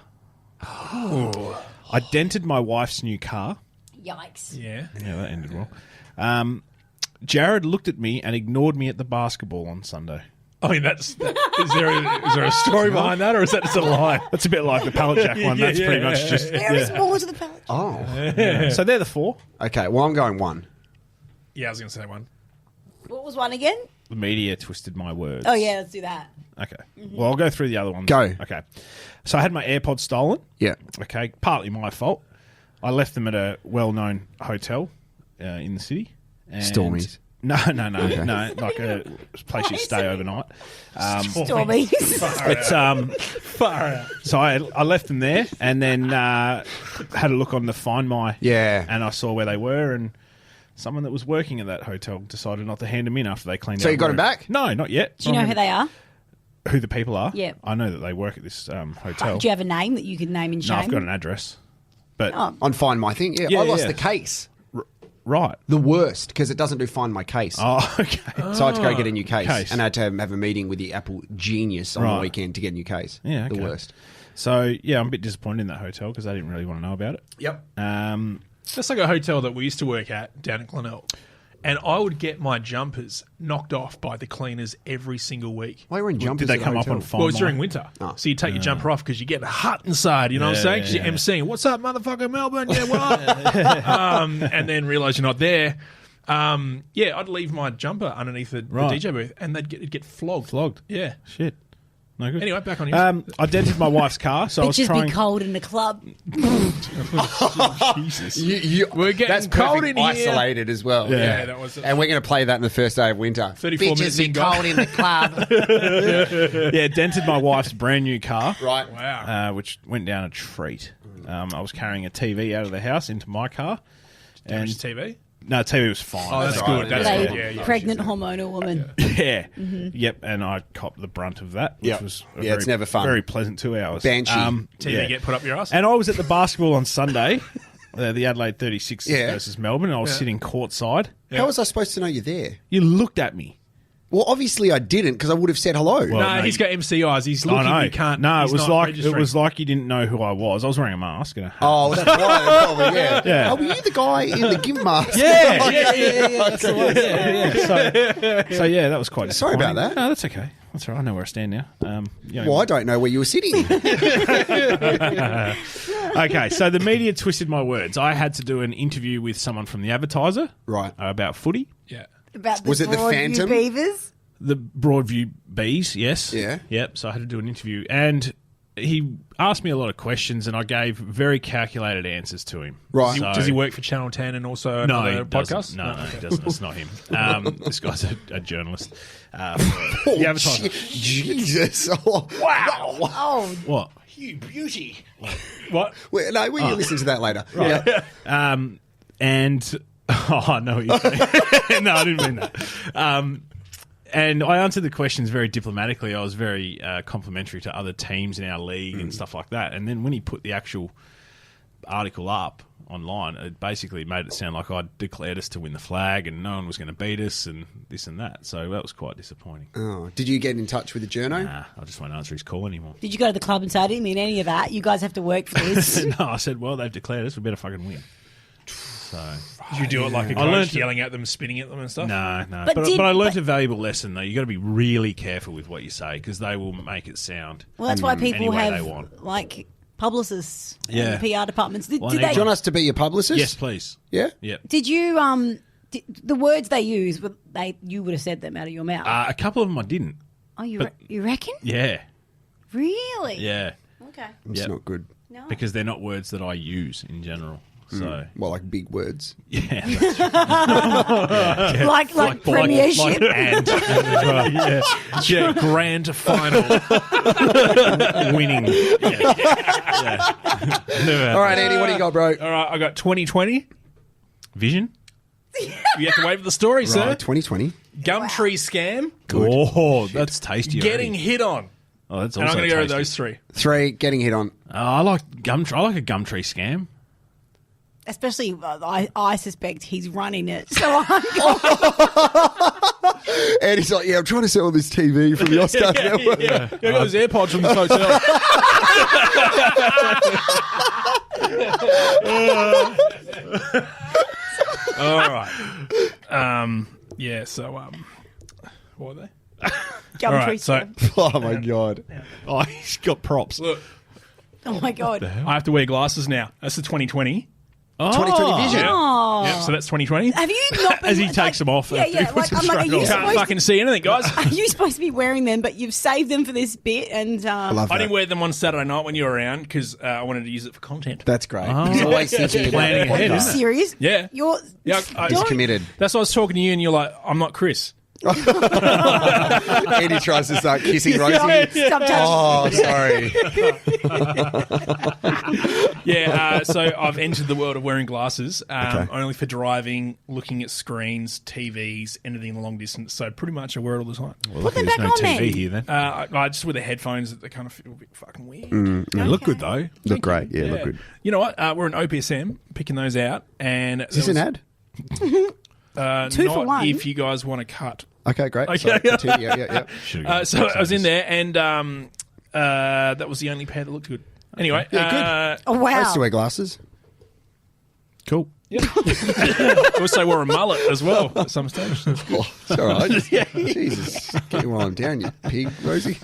I dented my wife's new car. Yikes. Yeah. Yeah, that ended well. Jarrod looked at me and ignored me at the basketball on Sunday. I mean, is there a story behind that, or is that just a lie? That's a bit like the pallet jack one. That's pretty much just. There is more to the palate. Oh. So they're the 4. Okay, well, I'm going 1. Yeah, I was going to say one. What was one again? The media twisted my words. Oh, yeah, let's do that. Okay. Well, I'll go through the other ones. Go. Okay. So I had my AirPods stolen. Yeah. Okay. Partly my fault. I left them at a well-known hotel in the city. And Stormies. No. Like a place you stay overnight. Stormies. It's Far out. So I left them there, and then had a look on the Find My. Yeah. And I saw where they were, and someone that was working at that hotel decided not to hand them in after they cleaned. So out you got the them room. back? No, not yet. Do you know who they are? Who the people are? Yeah. I know that they work at this hotel. Do you have a name that you could name in shame? No, I've got an address. But On Find My Thing? Yeah, Yeah, I lost yeah. the case. right. The worst, because it doesn't do Find My Case. Oh, okay. So I had to go get a new case. Case. And I had to have a meeting with the Apple genius on the Right. weekend to get a new case. Yeah, okay. The worst. So yeah, I'm a bit disappointed in that hotel because I didn't really want to know about it. Yep. That's like a hotel that we used to work at down in Glenelg. And I would get my jumpers knocked off by the cleaners every single week. Why were in jumpers? Did they come up on fine? Well, it's during winter. So you take your jumper off because you get hot inside, you know what I'm saying? Because you're emceeing. What's up, motherfucker, Melbourne? Yeah, what? And then realise you're not there. I'd leave my jumper underneath the DJ booth and it'd get flogged. Flogged? Yeah. Shit. No good. Anyway, back on you. I dented my wife's car, so I was Bitches trying... be cold in the club. Jesus. We're getting That's cold perfect in here. isolated as well. Yeah, that was... And we're going to play that in the first day of winter. 34 minutes Bitches be in, cold in the club. Yeah, dented my wife's brand new car. Right. Wow. Which went down a treat. I was carrying a TV out of the house into my car. Damage TV? No, TV was fine. Oh, that's right. good. That's They good. Yeah. pregnant hormonal woman. Yeah. Yep, and I copped the brunt of that, which was it's never fun. Very pleasant 2 hours. Banshee. TV get put up your ass? And I was at the basketball on Sunday, the Adelaide 36 versus Melbourne, and I was sitting courtside. How was I supposed to know you're there? You looked at me. Well, obviously I didn't because I would have said hello. No, he's got MC eyes. He's looking. I know. You can't. No, he's it was not like registering. you didn't know who I was. I was wearing a mask and a hat. Oh, that's why. Probably, yeah. Yeah. Oh, were you the guy in the gimp mask? Yeah. That's the one. So that was quite Sorry about disappointing. that. No, that's okay. That's all right. I know where I stand now. Well, I don't know where you were sitting. Okay, so the media twisted my words. I had to do an interview with someone from the Advertiser, Right. about footy. Yeah. About the Was it the Broadview Phantom? Beavers? The Broadview Bees, yes. Yeah. Yep, so I had to do an interview. And he asked me a lot of questions, and I gave very calculated answers to him. Right. So- Does he work for Channel 10 and also No, another he podcast? doesn't. No, he doesn't. It's not him. This guy's a journalist. Oh, The Advertiser. Jesus. Oh, wow. Oh, What? You beauty. What? Wait, no, we can listen to that later. Right. And oh no, no, I didn't mean that. And I answered the questions very diplomatically. I was very complimentary to other teams in our league and stuff like that. And then when he put the actual article up online, it basically made it sound like I'd declared us to win the flag and no one was going to beat us and this and that. So that was quite disappointing. Oh, did you get in touch with the journo? Nah, I just won't answer his call anymore. did you go to the club and say, I didn't mean any of that? You guys have to work for this. No, I said, well, they've declared us. We better fucking win. So Did you do it like a I learned coach, yelling at them, spitting at them and stuff? no. But But, did- I learned but- a valuable lesson, though. You got to be really careful with what you say because they will make it sound. Well, that's why people any way have they want. like publicists Yeah. and PR departments. Did, Well, did I need they? Do you want us to be your publicist? Yes, please. Yeah? Yep. Did you? The words they use, you would have said them out of your mouth. A couple of them I didn't. Oh, you reckon? Yeah. Really? Yeah. Okay. It's Yep. not good. No. Because they're not words that I use in general. So, Well, like big words. yeah. like premiership. and yeah. Grand final. Winning. Yeah. All right, Andy, what do you got, bro? All right, I got 2020. Vision? You have to wait for the story, sir. Right, 2020. Gumtree scam. Oh, that's tasty. Getting already. hit on. Oh, that's And also I'm going to go with tasty. those three. 3, getting hit on. I like Gumtree. I like a Gumtree scam. Especially, I suspect he's running it. So I'm Andy's like, yeah, I'm trying to sell this TV from the Oscar Network. Yeah, I got those AirPods from this hotel. All right. Yeah. So, what were they? Gumtree. All right. So, Oh, my God. Oh, he's got props. look, oh my god. I have to wear glasses now. That's the 2020. 2020 vision. Oh. Yep. So that's 2020. Have you not been As he takes them off Yeah, after yeah. he puts Like, them I'm like, are straight you on. Can't supposed fucking see anything, guys. Are you supposed to be wearing them, but you've saved them for this bit? And I love I that. didn't wear them on Saturday night when you were around because I wanted to use it for content. That's great. He's always thinking about Planning the ahead. are you podcast. serious? Yeah. You're Yeah, He's don't- committed. That's why I was talking to you, and you're like, "I'm not Chris." Andy tries to start kissing Rosie. Stop touching. Oh, sorry. Yeah, so I've entered the world of wearing glasses, Okay. only for driving, looking at screens, TVs, anything in the long distance. So pretty much I wear it all the time. Well, Put them there's back no on TV then. here then. I just with the headphones, they kind of feel a bit fucking weird. They look good though. Look great. Yeah, look good. You know what? We're an OPSM, picking those out. And Is this an ad? 2 for not 1. if you guys want to cut. Okay, great. Okay. Sorry, continue. Yeah. Should've got So I was in there, and that was the only pair that looked good. Anyway, Yeah, good. Oh I used to wow. wear glasses. Cool. Yep. Also wore a mullet as well at some stage. Oh, it's all right. Jesus. Get you while I'm down, you pig, Rosie.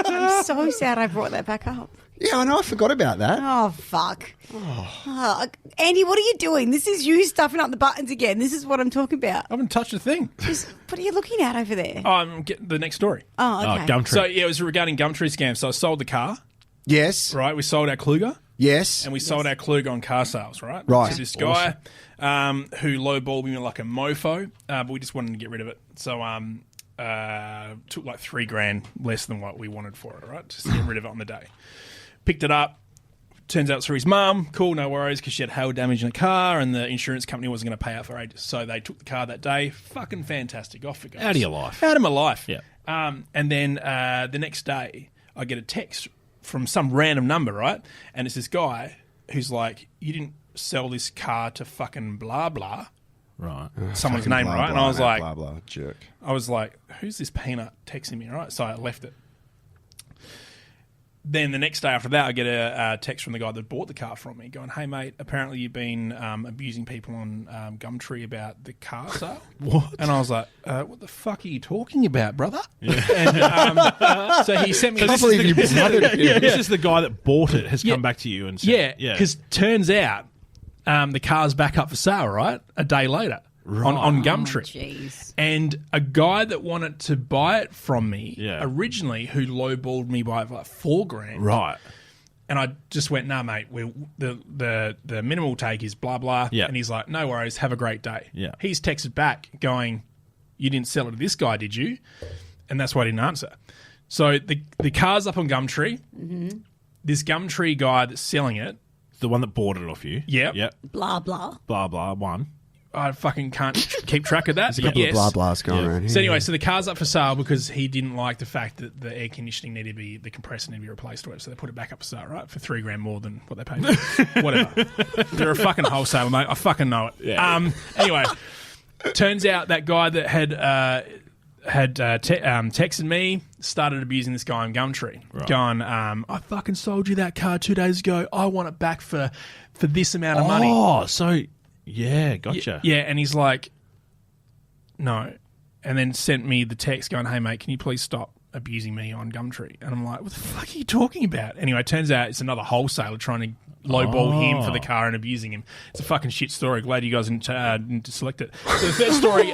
I'm so sad I brought that back up. Yeah, I know. I forgot about that. Oh, fuck. Oh, Andy, what are you doing? This is you stuffing up the buttons again. This is what I'm talking about. I haven't touched a thing. What are you looking at over there? Oh, I'm getting the next story. Oh, okay. Gumtree. So, yeah, it was regarding Gumtree scam. So I sold the car, Yes. right? We sold our Kluger. Yes. And we sold our Kluger on car sales, right? Right. So this guy who lowballed me like a mofo, but we just wanted to get rid of it. So took like $3,000 less than what we wanted for it, right? Just to get rid of it on the day. Picked it up. Turns out it's for his mum. Cool, no worries, because she had hail damage in the car and the insurance company wasn't going to pay out for ages. So they took the car that day. Fucking fantastic. Off it goes. Out of your life. Out of my life. Yeah. And then the next day, I get a text from some random number, right? And it's this guy who's like, you didn't sell this car to fucking blah, blah. Right. Someone's Fucking name, blah, right? blah, And I was blah, like, blah, blah, jerk. I was like, who's this peanut texting me, right? So I left it. Then the next day after that, I get a text from the guy that bought the car from me going, hey, mate, apparently you've been abusing people on Gumtree about the car sale. What? And I was like, what the fuck are you talking about, brother? Yeah. And, so he sent me... This is the guy that bought it has come back to you and said... Yeah, because turns out the car's back up for sale, right? A day later. On Gumtree. Jeez. And a guy that wanted to buy it from me originally, who lowballed me by like $4,000. Right. And I just went, nah, mate, the minimal take is blah, blah. Yeah. And he's like, no worries, have a great day. Yeah. He's texted back going, you didn't sell it to this guy, did you? And that's why I didn't answer. So the car's up on Gumtree. Mm-hmm. This Gumtree guy that's selling it. The one that bought it off you. Yep. Blah, blah. Blah, blah, one. I fucking can't keep track of that. There's a couple of blah blahs going around here. So anyway, so the car's up for sale because he didn't like the fact that the air conditioning needed to be, the compressor needed to be replaced or whatever. So they put it back up for sale, right? For $3,000 more than what they paid. Whatever. They're a fucking wholesaler, mate. I fucking know it. Yeah. Anyway, turns out that guy that had texted me started abusing this guy on Gumtree, going, I fucking sold you that car 2 days ago. I want it back for this amount of money. Oh, so... Yeah, gotcha. Yeah, and he's like, no. And then sent me the text going, hey, mate, can you please stop abusing me on Gumtree? And I'm like, what the fuck are you talking about? Anyway, it turns out it's another wholesaler trying to lowball him for the car and abusing him. It's a fucking shit story. Glad you guys didn't select it. So the third story...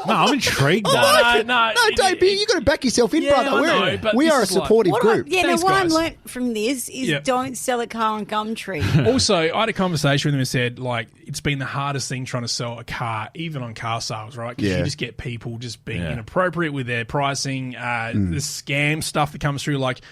No, I'm intrigued by it. No, don't be. You got to back yourself in, brother. I know, We are a supportive group. Thanks, what guys. I learnt from this is don't sell a car on Gumtree. Also, I had a conversation with him and said, like, it's been the hardest thing trying to sell a car, even on car sales, right? Because you just get people just being inappropriate with their pricing, the scam stuff that comes through, like,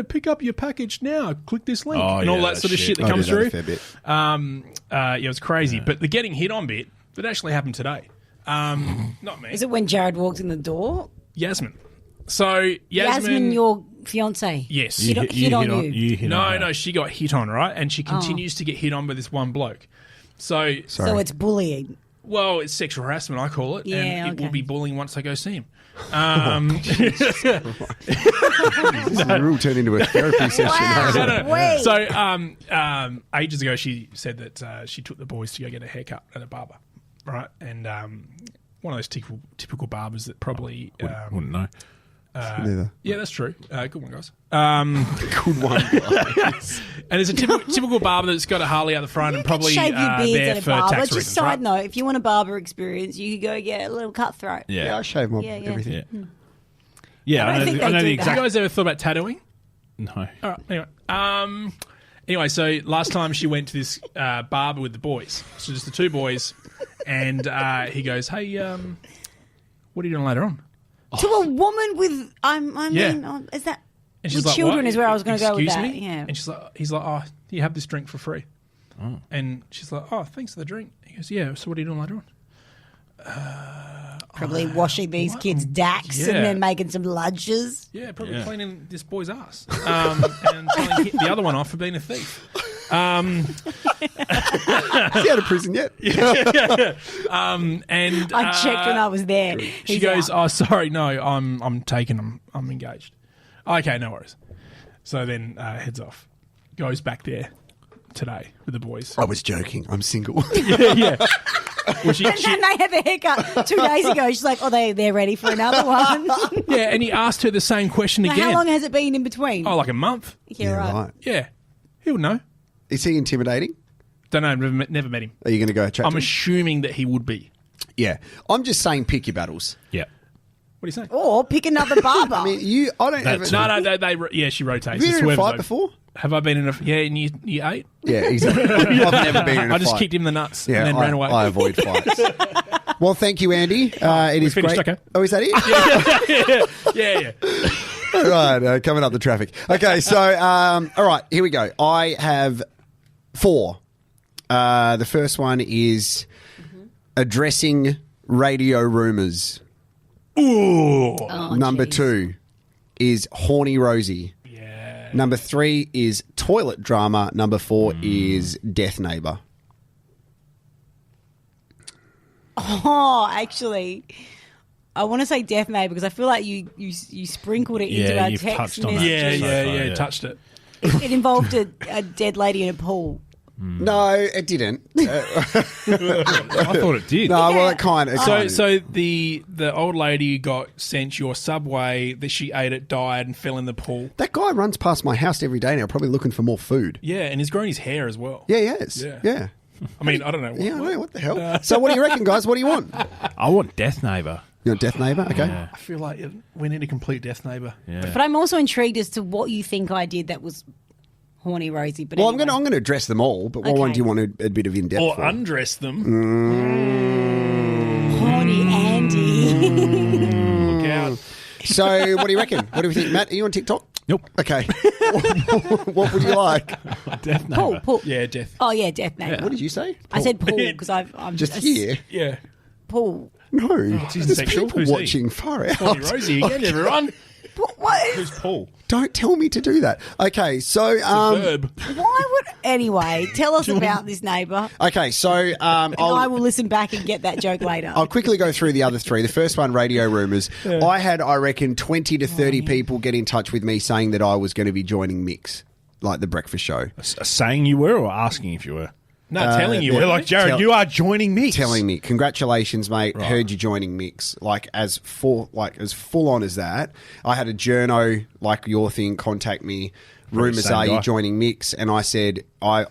pick up your package now, click this link, and all that sort of shit that comes through. It was crazy. Yeah. But the getting hit on bit, that actually happened today. Not me. Is it when Jarrod walked in the door? Yasmin. So Yasmin, your fiance? Yes. Hit on you. No, she got hit on, right? And she continues to get hit on by this one bloke. So it's bullying. Well, it's sexual harassment, I call it. Yeah, and it will be bullying once I go see him. This will turn into a therapy session. Wow. So ages ago, she said that she took the boys to go get a haircut at a barber, right? And one of those typical barbers that probably... wouldn't know. Yeah, that's true. Good one, guys. Good one. And it's a typical barber that's got a Harley out the front and probably shave your beards there at a for barber. tax Just reasons, side right? note, if you want a barber experience, you could go get a little cutthroat. Yeah, I shave my everything. Yeah, I know the Have you exact... guys ever thought about tattooing? No. All right, anyway. Anyway, so last time she went to this barber with the boys, so just the two boys, and he goes, hey, what are you doing later on? To a woman with, is that... And she's with like, children what? is where I was going to go with Excuse that. me? Yeah. And he's like, oh, you have this drink for free. Oh. And she's like, oh, thanks for the drink. He goes, yeah, so what are you doing later on? Probably washing these kids' dacks and then making some lunches. Yeah, probably cleaning this boy's ass. And telling the other one off for being a thief. Is he out of prison yet? And I checked when I was there. She goes, oh, sorry, no, I'm taken. I'm engaged. Okay, no worries. So then heads off. Goes back there. today with the boys. I was joking. I'm single. Yeah. Well, And then they had the haircut 2 days ago. She's like, oh, they're ready for another one. Yeah, and he asked her the same question Now, again. how long has it been in between? Oh, like a month. Yeah, right. Yeah. He'll know. Is he intimidating? Don't know. Never met him. Are you going to go chat I'm to him? assuming that he would be. Yeah. I'm just saying pick your battles. Yeah. What do you say? Or pick another barber. I mean, I don't ever... No, she rotates. Have you been in a Whoever's fight over. before? Have I been in a... Yeah, in year 8? Yeah, exactly. I've never been in a I just fight. kicked him in the nuts Yeah, and then ran away. I avoid fights. Well, thank you, Andy. It is finished, great. okay. Oh, is that it? Yeah. All right, coming up the traffic. Okay, so, all right, here we go. I have 4. The first one is addressing radio rumours. Ooh. Number geez. 2 is Horny Rosie. Yeah. Number 3 is toilet drama. Number 4 is Death Neighbour. Oh, actually, I want to say Death Neighbour because I feel like you sprinkled it into Yeah, our you've text touched on that. messages. Yeah. Touched it. It involved a dead lady in a pool. No, it didn't. I thought it did. No, well, it kind of. So the old lady got sent your Subway that she ate it, died, and fell in the pool. That guy runs past my house every day now, probably looking for more food. Yeah, and he's grown his hair as well. Yeah, he is. Yeah. Yeah. I mean, I don't know. Yeah, I know. What the hell? So, what do you reckon, guys? What do you want? I want Death Neighbour. You want Death Neighbour? Okay. Yeah. I feel like we need a complete Death Neighbour. Yeah. But I'm also intrigued as to what you think I did that was Horny Rosie. But Well, anyway. I'm going to address them all, but what Okay. one do you want a bit of in-depth Or for? undress them. Horny Andy. Look out. So, what do you reckon? What do we think? Matt, are you on TikTok? Nope. Okay. What would you like? Death Paul, Neighbour. Paul. Yeah, Death. Oh yeah, Death Neighbour. What did you say? I said Paul because I'm Just here? Yeah. Paul. No. he's There's sexual. people Who's he? watching far out. Horny Rosie again, everyone. What? Who's Paul? Don't tell me to do that. Okay, so... Verb. Why would anyway? Tell us about this neighbour, Okay, so and I will listen back and get that joke later. I'll quickly go through the other 3. The first one, radio rumours. I had, I reckon, 20 to 30 people get in touch with me saying that I was going to be joining Mix, like the breakfast show. Saying you were or asking if you were? No, telling you. yeah. They're like, Jarrod, you are joining Mix. Telling me, congratulations, mate. Heard you joining Mix. Like as full on as that. I had a journo like your thing contact me. Rumors same are guy. you joining Mix, and I said I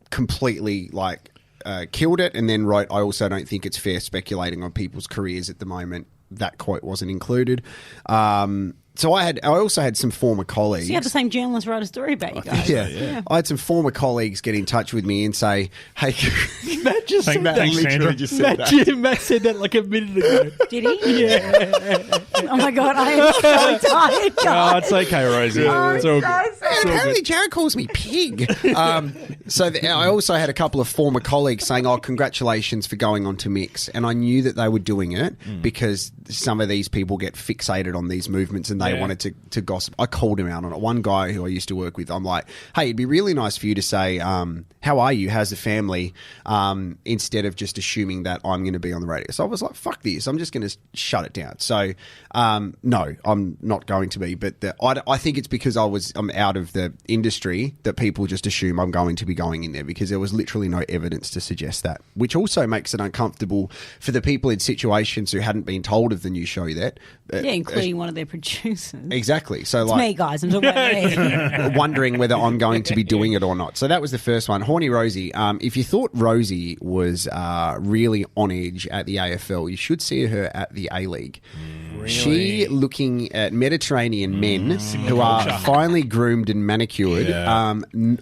completely killed it, and then wrote. I also don't think it's fair speculating on people's careers at the moment. That quote wasn't included. So I also had some former colleagues. So you have the same journalist write a story about you guys. Yeah. I had some former colleagues get in touch with me and say, "Hey, Matt just said that. literally Sandra. just said that." Matt said that like a minute ago. Did he? Yeah. Oh my god, I am so tired. Oh, it's okay, Rosie. It's all good. And apparently, Jarrod calls me pig. I also had a couple of former colleagues saying, "Oh, congratulations for going on to Mix," and I knew that they were doing it because some of these people get fixated on these movements and they wanted to gossip. I called him out on it. One guy who I used to work with, I'm like, "Hey, it'd be really nice for you to say, how are you? How's the family?" Instead of just assuming that I'm going to be on the radio. So I was like, "Fuck this! I'm just going to shut it down." So no, I'm not going to be. But I think it's because I'm out of the industry that people just assume I'm going to be going in there because there was literally no evidence to suggest that, which also makes it uncomfortable for the people in situations who hadn't been told of the new show yet. Yeah, including one of their producers. Exactly. So It's me, guys. I'm talking about me. wondering whether I'm going to be doing it or not. So that was the first one. Horny Rosie. If you thought Rosie was really on edge at the AFL, you should see her at the A-League. Really? She looking at Mediterranean men who are finely groomed and manicured. Yeah.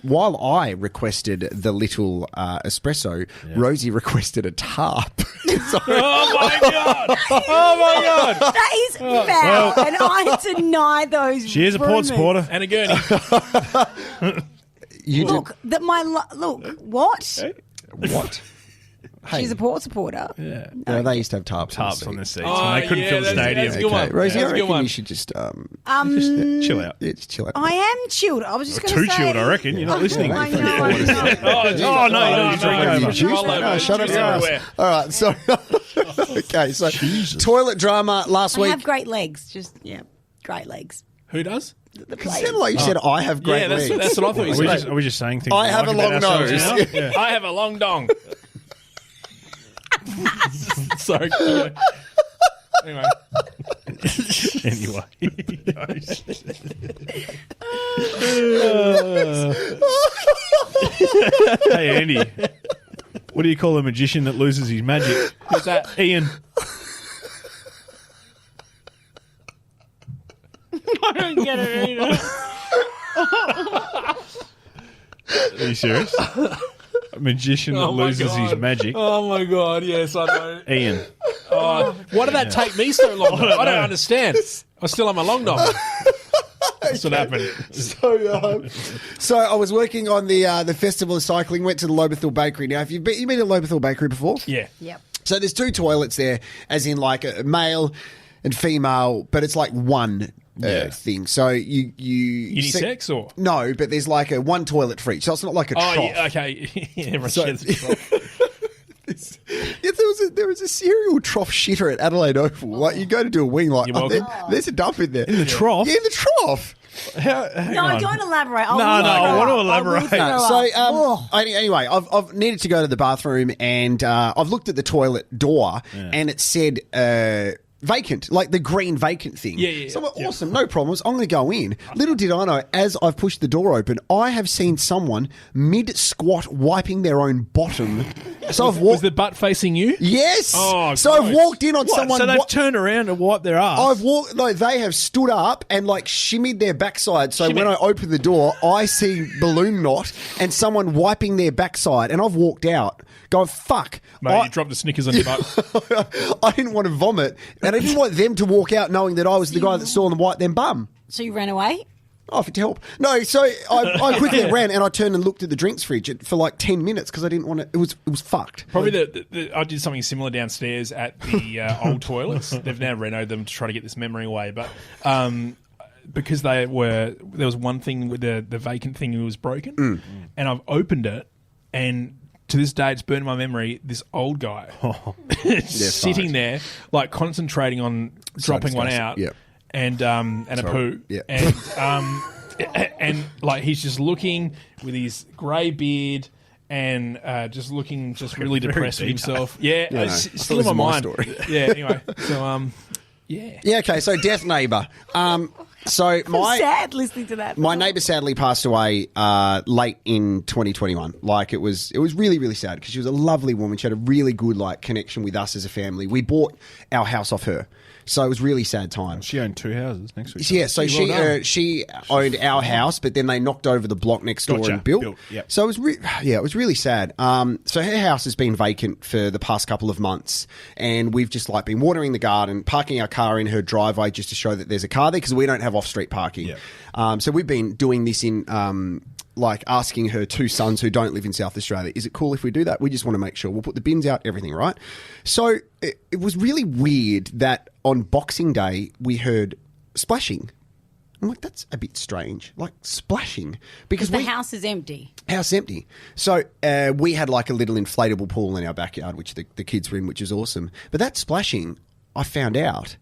While I requested the little espresso, Rosie requested a tarp. So- Oh, my God. Oh, my God. That is foul, and I deny those. She is a Port rumours. supporter. And a gurney. you Look, look. What? did what? Hey. She's a Port supporter. Yeah. No, they used to have tarps. on the Tarps seat. on the seats. Oh, and they couldn't yeah, fill the that's- stadium. that's a good one. Rosie, Yeah, I that's a good reckon one. you should just Chill out. Just chill out. I am chilled. I was just going to Too say. chilled, I reckon. You're not listening. I know. Oh, no, you drink over. Juice, All no, over. shut up Juice your ass. everywhere. All right, so okay, so toilet drama last I week. have great legs. Just great legs. Who does? the It players. sounded like you said, I have great legs. That's what I thought you said. Are we just saying things? I have a long nose. Yeah. I have a long dong. Sorry. Anyway. Hey, Andy. What do you call a magician that loses his magic? Who's that? Ian. I don't get it either. Are you serious? A magician that loses his magic. Oh my god! Yes, I know. Ian. Why did that take me so long? I don't understand. I still have my long dong. That's what happened. So I was working on the Festival of Cycling, went to the Lobethal Bakery. Now, you been to Lobethal Bakery before? Yeah. Yep. So there's 2 toilets there, as in like a male and female, but it's like one thing. So you Unisex or? No, but there's like a one toilet for each. So it's not like a trough. Oh, yeah, okay. Everyone shares a trough. There was a serial trough shitter at Adelaide Oval. Like you go to do a wing, like You're welcome. there's a dump in there. In the trough? Yeah, in the trough. No, don't elaborate. No, I want to elaborate. Anyway, I've needed to go to the bathroom and I've looked at the toilet door and it said vacant, like the green vacant thing. Yeah. So I'm like, awesome, no problems. I'm going to go in. Little did I know, as I've pushed the door open, I have seen someone mid-squat wiping their own bottom. So I've Was walked. the butt facing you? Yes. Oh, so I've gross. walked in on someone. So they've turned around and wiped their ass. I've walked. Like they have stood up and like shimmied their backside. So when I open the door, I see balloon knot and someone wiping their backside, and I've walked out. Going, fuck. Mate, you dropped the Snickers on your butt. I didn't want to vomit, and I didn't want them to walk out knowing that I was the guy that saw them wipe their bum. So you ran away? Oh, for help. No, so I quickly ran and I turned and looked at the drinks fridge for like 10 minutes because I didn't want to. It was fucked. Probably I did something similar downstairs at the old toilets. They've now renovated them to try to get this memory away, but because there was one thing with the vacant thing that was broken, and I've opened it, and to this day, it's burned in my memory. This old guy sitting there, like concentrating on dropping one out, and a poo, and like he's just looking with his grey beard and just looking really depressed with himself. Yeah, it's still in my mind. Story. Yeah. Anyway, so yeah. Yeah. Okay. So death neighbour. So I'm sad listening to that. My neighbour sadly passed away late in 2021. Like it was really, really sad because she was a lovely woman. She had a really good like connection with us as a family. We bought our house off her. So it was really sad time. She owned 2 houses next to each Yeah, so she owned our house, but then they knocked over the block next door and built. Yep. So it was really sad. So her house has been vacant for the past couple of months, and we've just like been watering the garden, parking our car in her driveway just to show that there's a car there because we don't have off-street parking. Yep. So we've been doing this in like asking her 2 sons who don't live in South Australia, is it cool if we do that? We just want to make sure. We'll put the bins out, everything, right? So it was really weird that on Boxing Day we heard splashing. I'm like, that's a bit strange. Like splashing. Because the house is empty. House empty. So we had like a little inflatable pool in our backyard, which the kids were in, which is awesome. But that splashing, I found out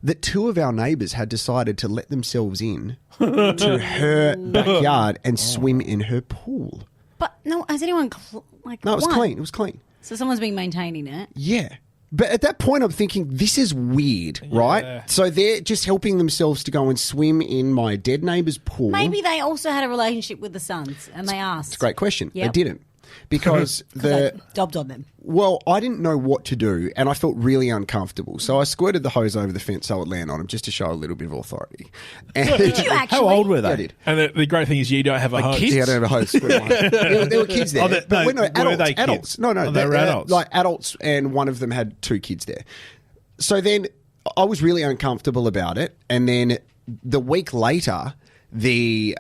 that 2 of our neighbours had decided to let themselves in to her backyard and swim in her pool. But no, has anyone No, it was clean. It was clean. So someone's been maintaining it. Yeah. But at that point, I'm thinking, this is weird, right? So they're just helping themselves to go and swim in my dead neighbour's pool. Maybe they also had a relationship with the sons and they asked. It's a great question. Yep. They didn't. Because they dobbed on them. Well, I didn't know what to do, and I felt really uncomfortable. So I squirted the hose over the fence so it would land on them just to show a little bit of authority. And Did you actually? How old were they? Yeah, I did. And the great thing is you don't have a hose. Yeah, I don't have a hose. There were kids there. Adults? No, they were adults. Like adults, and one of them had 2 kids there. So then I was really uncomfortable about it, and then the week later, the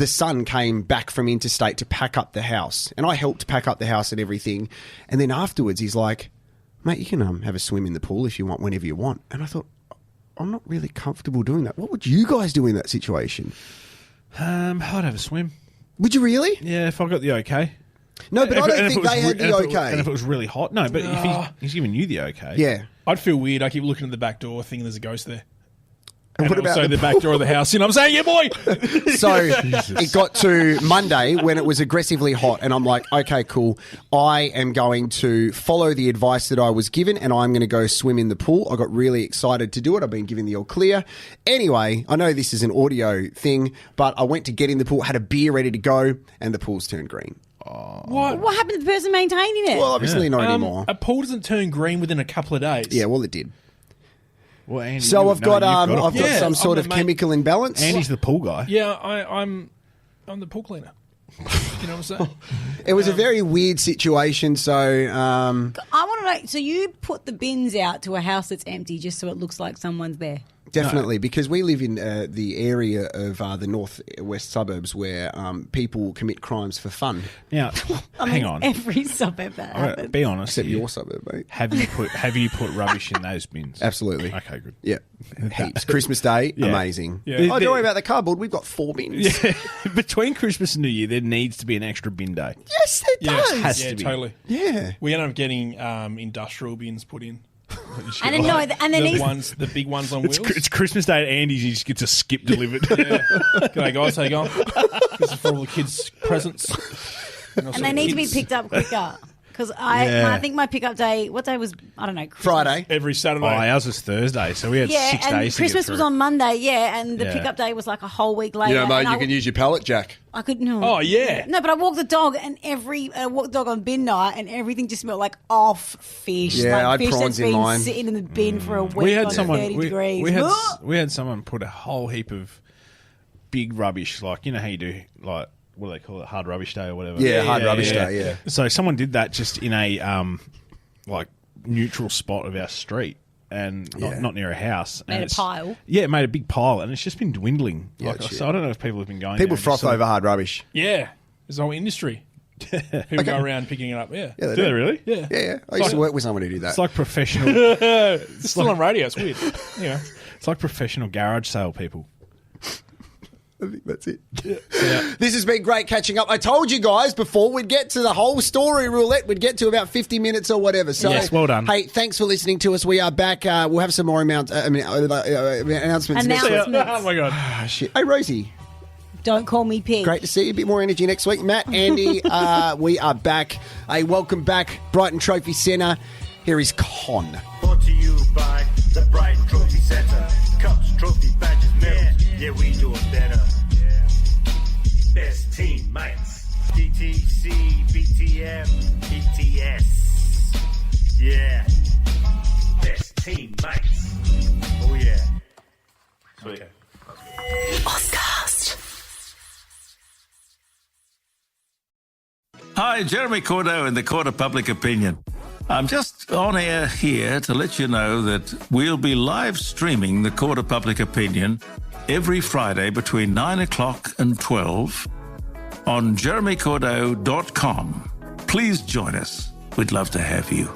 son came back from interstate to pack up the house, and I helped pack up the house and everything. And then afterwards, he's like, "Mate, you can have a swim in the pool if you want, whenever you want." And I thought, I'm not really comfortable doing that. What would you guys do in that situation? I'd have a swim. Would you really? Yeah, if I got the okay. No, but I don't think they had the okay. And if it was really hot, no. But if he's giving you the okay, yeah, I'd feel weird. I keep looking at the back door, thinking there's a ghost there. And what about also the back door of the house? You know what I'm saying? Yeah, boy! So it got to Monday when it was aggressively hot, and I'm like, okay, cool. I am going to follow the advice that I was given, and I'm going to go swim in the pool. I got really excited to do it. I've been given the all clear. Anyway, I know this is an audio thing, but I went to get in the pool, had a beer ready to go, and the pool's turned green. What happened to the person maintaining it? Well, obviously not anymore. A pool doesn't turn green within a couple of days. Yeah, well, it did. Well, Andy, So I've got Yeah, some sort of chemical imbalance. Andy's the pool guy. Yeah, I'm the pool cleaner. You know what I'm saying? It was a very weird situation. So I want to know. So you put the bins out to a house that's empty just so it looks like someone's there? definitely, because we live in the area of the northwest suburbs where people commit crimes for fun. Now, hang on. Every suburb that happens. Be honest. Except your suburb, mate. Have you put rubbish in those bins? Absolutely. Okay, good. Yeah. Heaps. Christmas Day, amazing. Yeah. Oh, don't worry about the cardboard. We've got 4 bins. Yeah. Between Christmas and New Year, there needs to be an extra bin day. Yes, there does. Has to be. Totally. Yeah. We end up getting industrial bins put in. And then, no, and then the big ones on wheels. It's Christmas Day at Andy's. He just gets a skip delivered. G'day, guys. How you going? This is for all the kids' presents. And they need to be picked up quicker. Because I think my pickup day, what day was, I don't know, Christmas. Friday. Every Saturday. Oh, ours was Thursday, so we had 6 days and to Christmas get was through. on Monday, and the pickup day was like a whole week later. You know, mate, and you can use your pallet jack. I could no. Oh, yeah. No, but I walked the dog, and I walked the dog on bin night, and everything just smelled like off fish. Yeah, like I had fish prawns that's in been mine. sitting in the bin for a week We had on someone. 30 degrees. We had someone put a whole heap of big rubbish, like you know how you do, like what do they call it, hard rubbish day or whatever. Yeah, hard rubbish day. Yeah. So someone did that just in a like neutral spot of our street. And not near a house. Made a pile. Yeah, it made a big pile, and it's just been dwindling. Yeah, So I don't know if people have been going. People there froth just over hard rubbish. Yeah. There's a whole industry. People go around picking it up. Yeah. Yeah, Do they really? Yeah. Yeah. I used to work with someone who did that. It's like professional. It's still on radio. It's weird. Yeah. It's like professional garage sale people. I think that's it. This has been great catching up. I told you guys before we'd get to the whole story roulette. We'd get to about 50 minutes or whatever. So, yes, well done. Hey, thanks for listening to us. We are back. We'll have some more announcements. Next week. Oh, my God. Shit. Hey, Rosie. Don't call me pig. Great to see you. A bit more energy next week. Matt, Andy, we are back. Hey, welcome back. Brighton Trophy Centre. Here is Con. Brought to you by the Brighton Trophy Centre. Cups, trophy, badges, medals. Yeah, we do it better. Best team mates. DTC, BTM, BTS. Yeah. Best team mates. Oh, yeah. Sweet. Hi, Jeremy Cordeaux in the Court of Public Opinion. I'm just on air here to let you know that we'll be live streaming the Court of Public Opinion every Friday between 9 o'clock and 12 on jeremycordeaux.com. Please join us. We'd love to have you.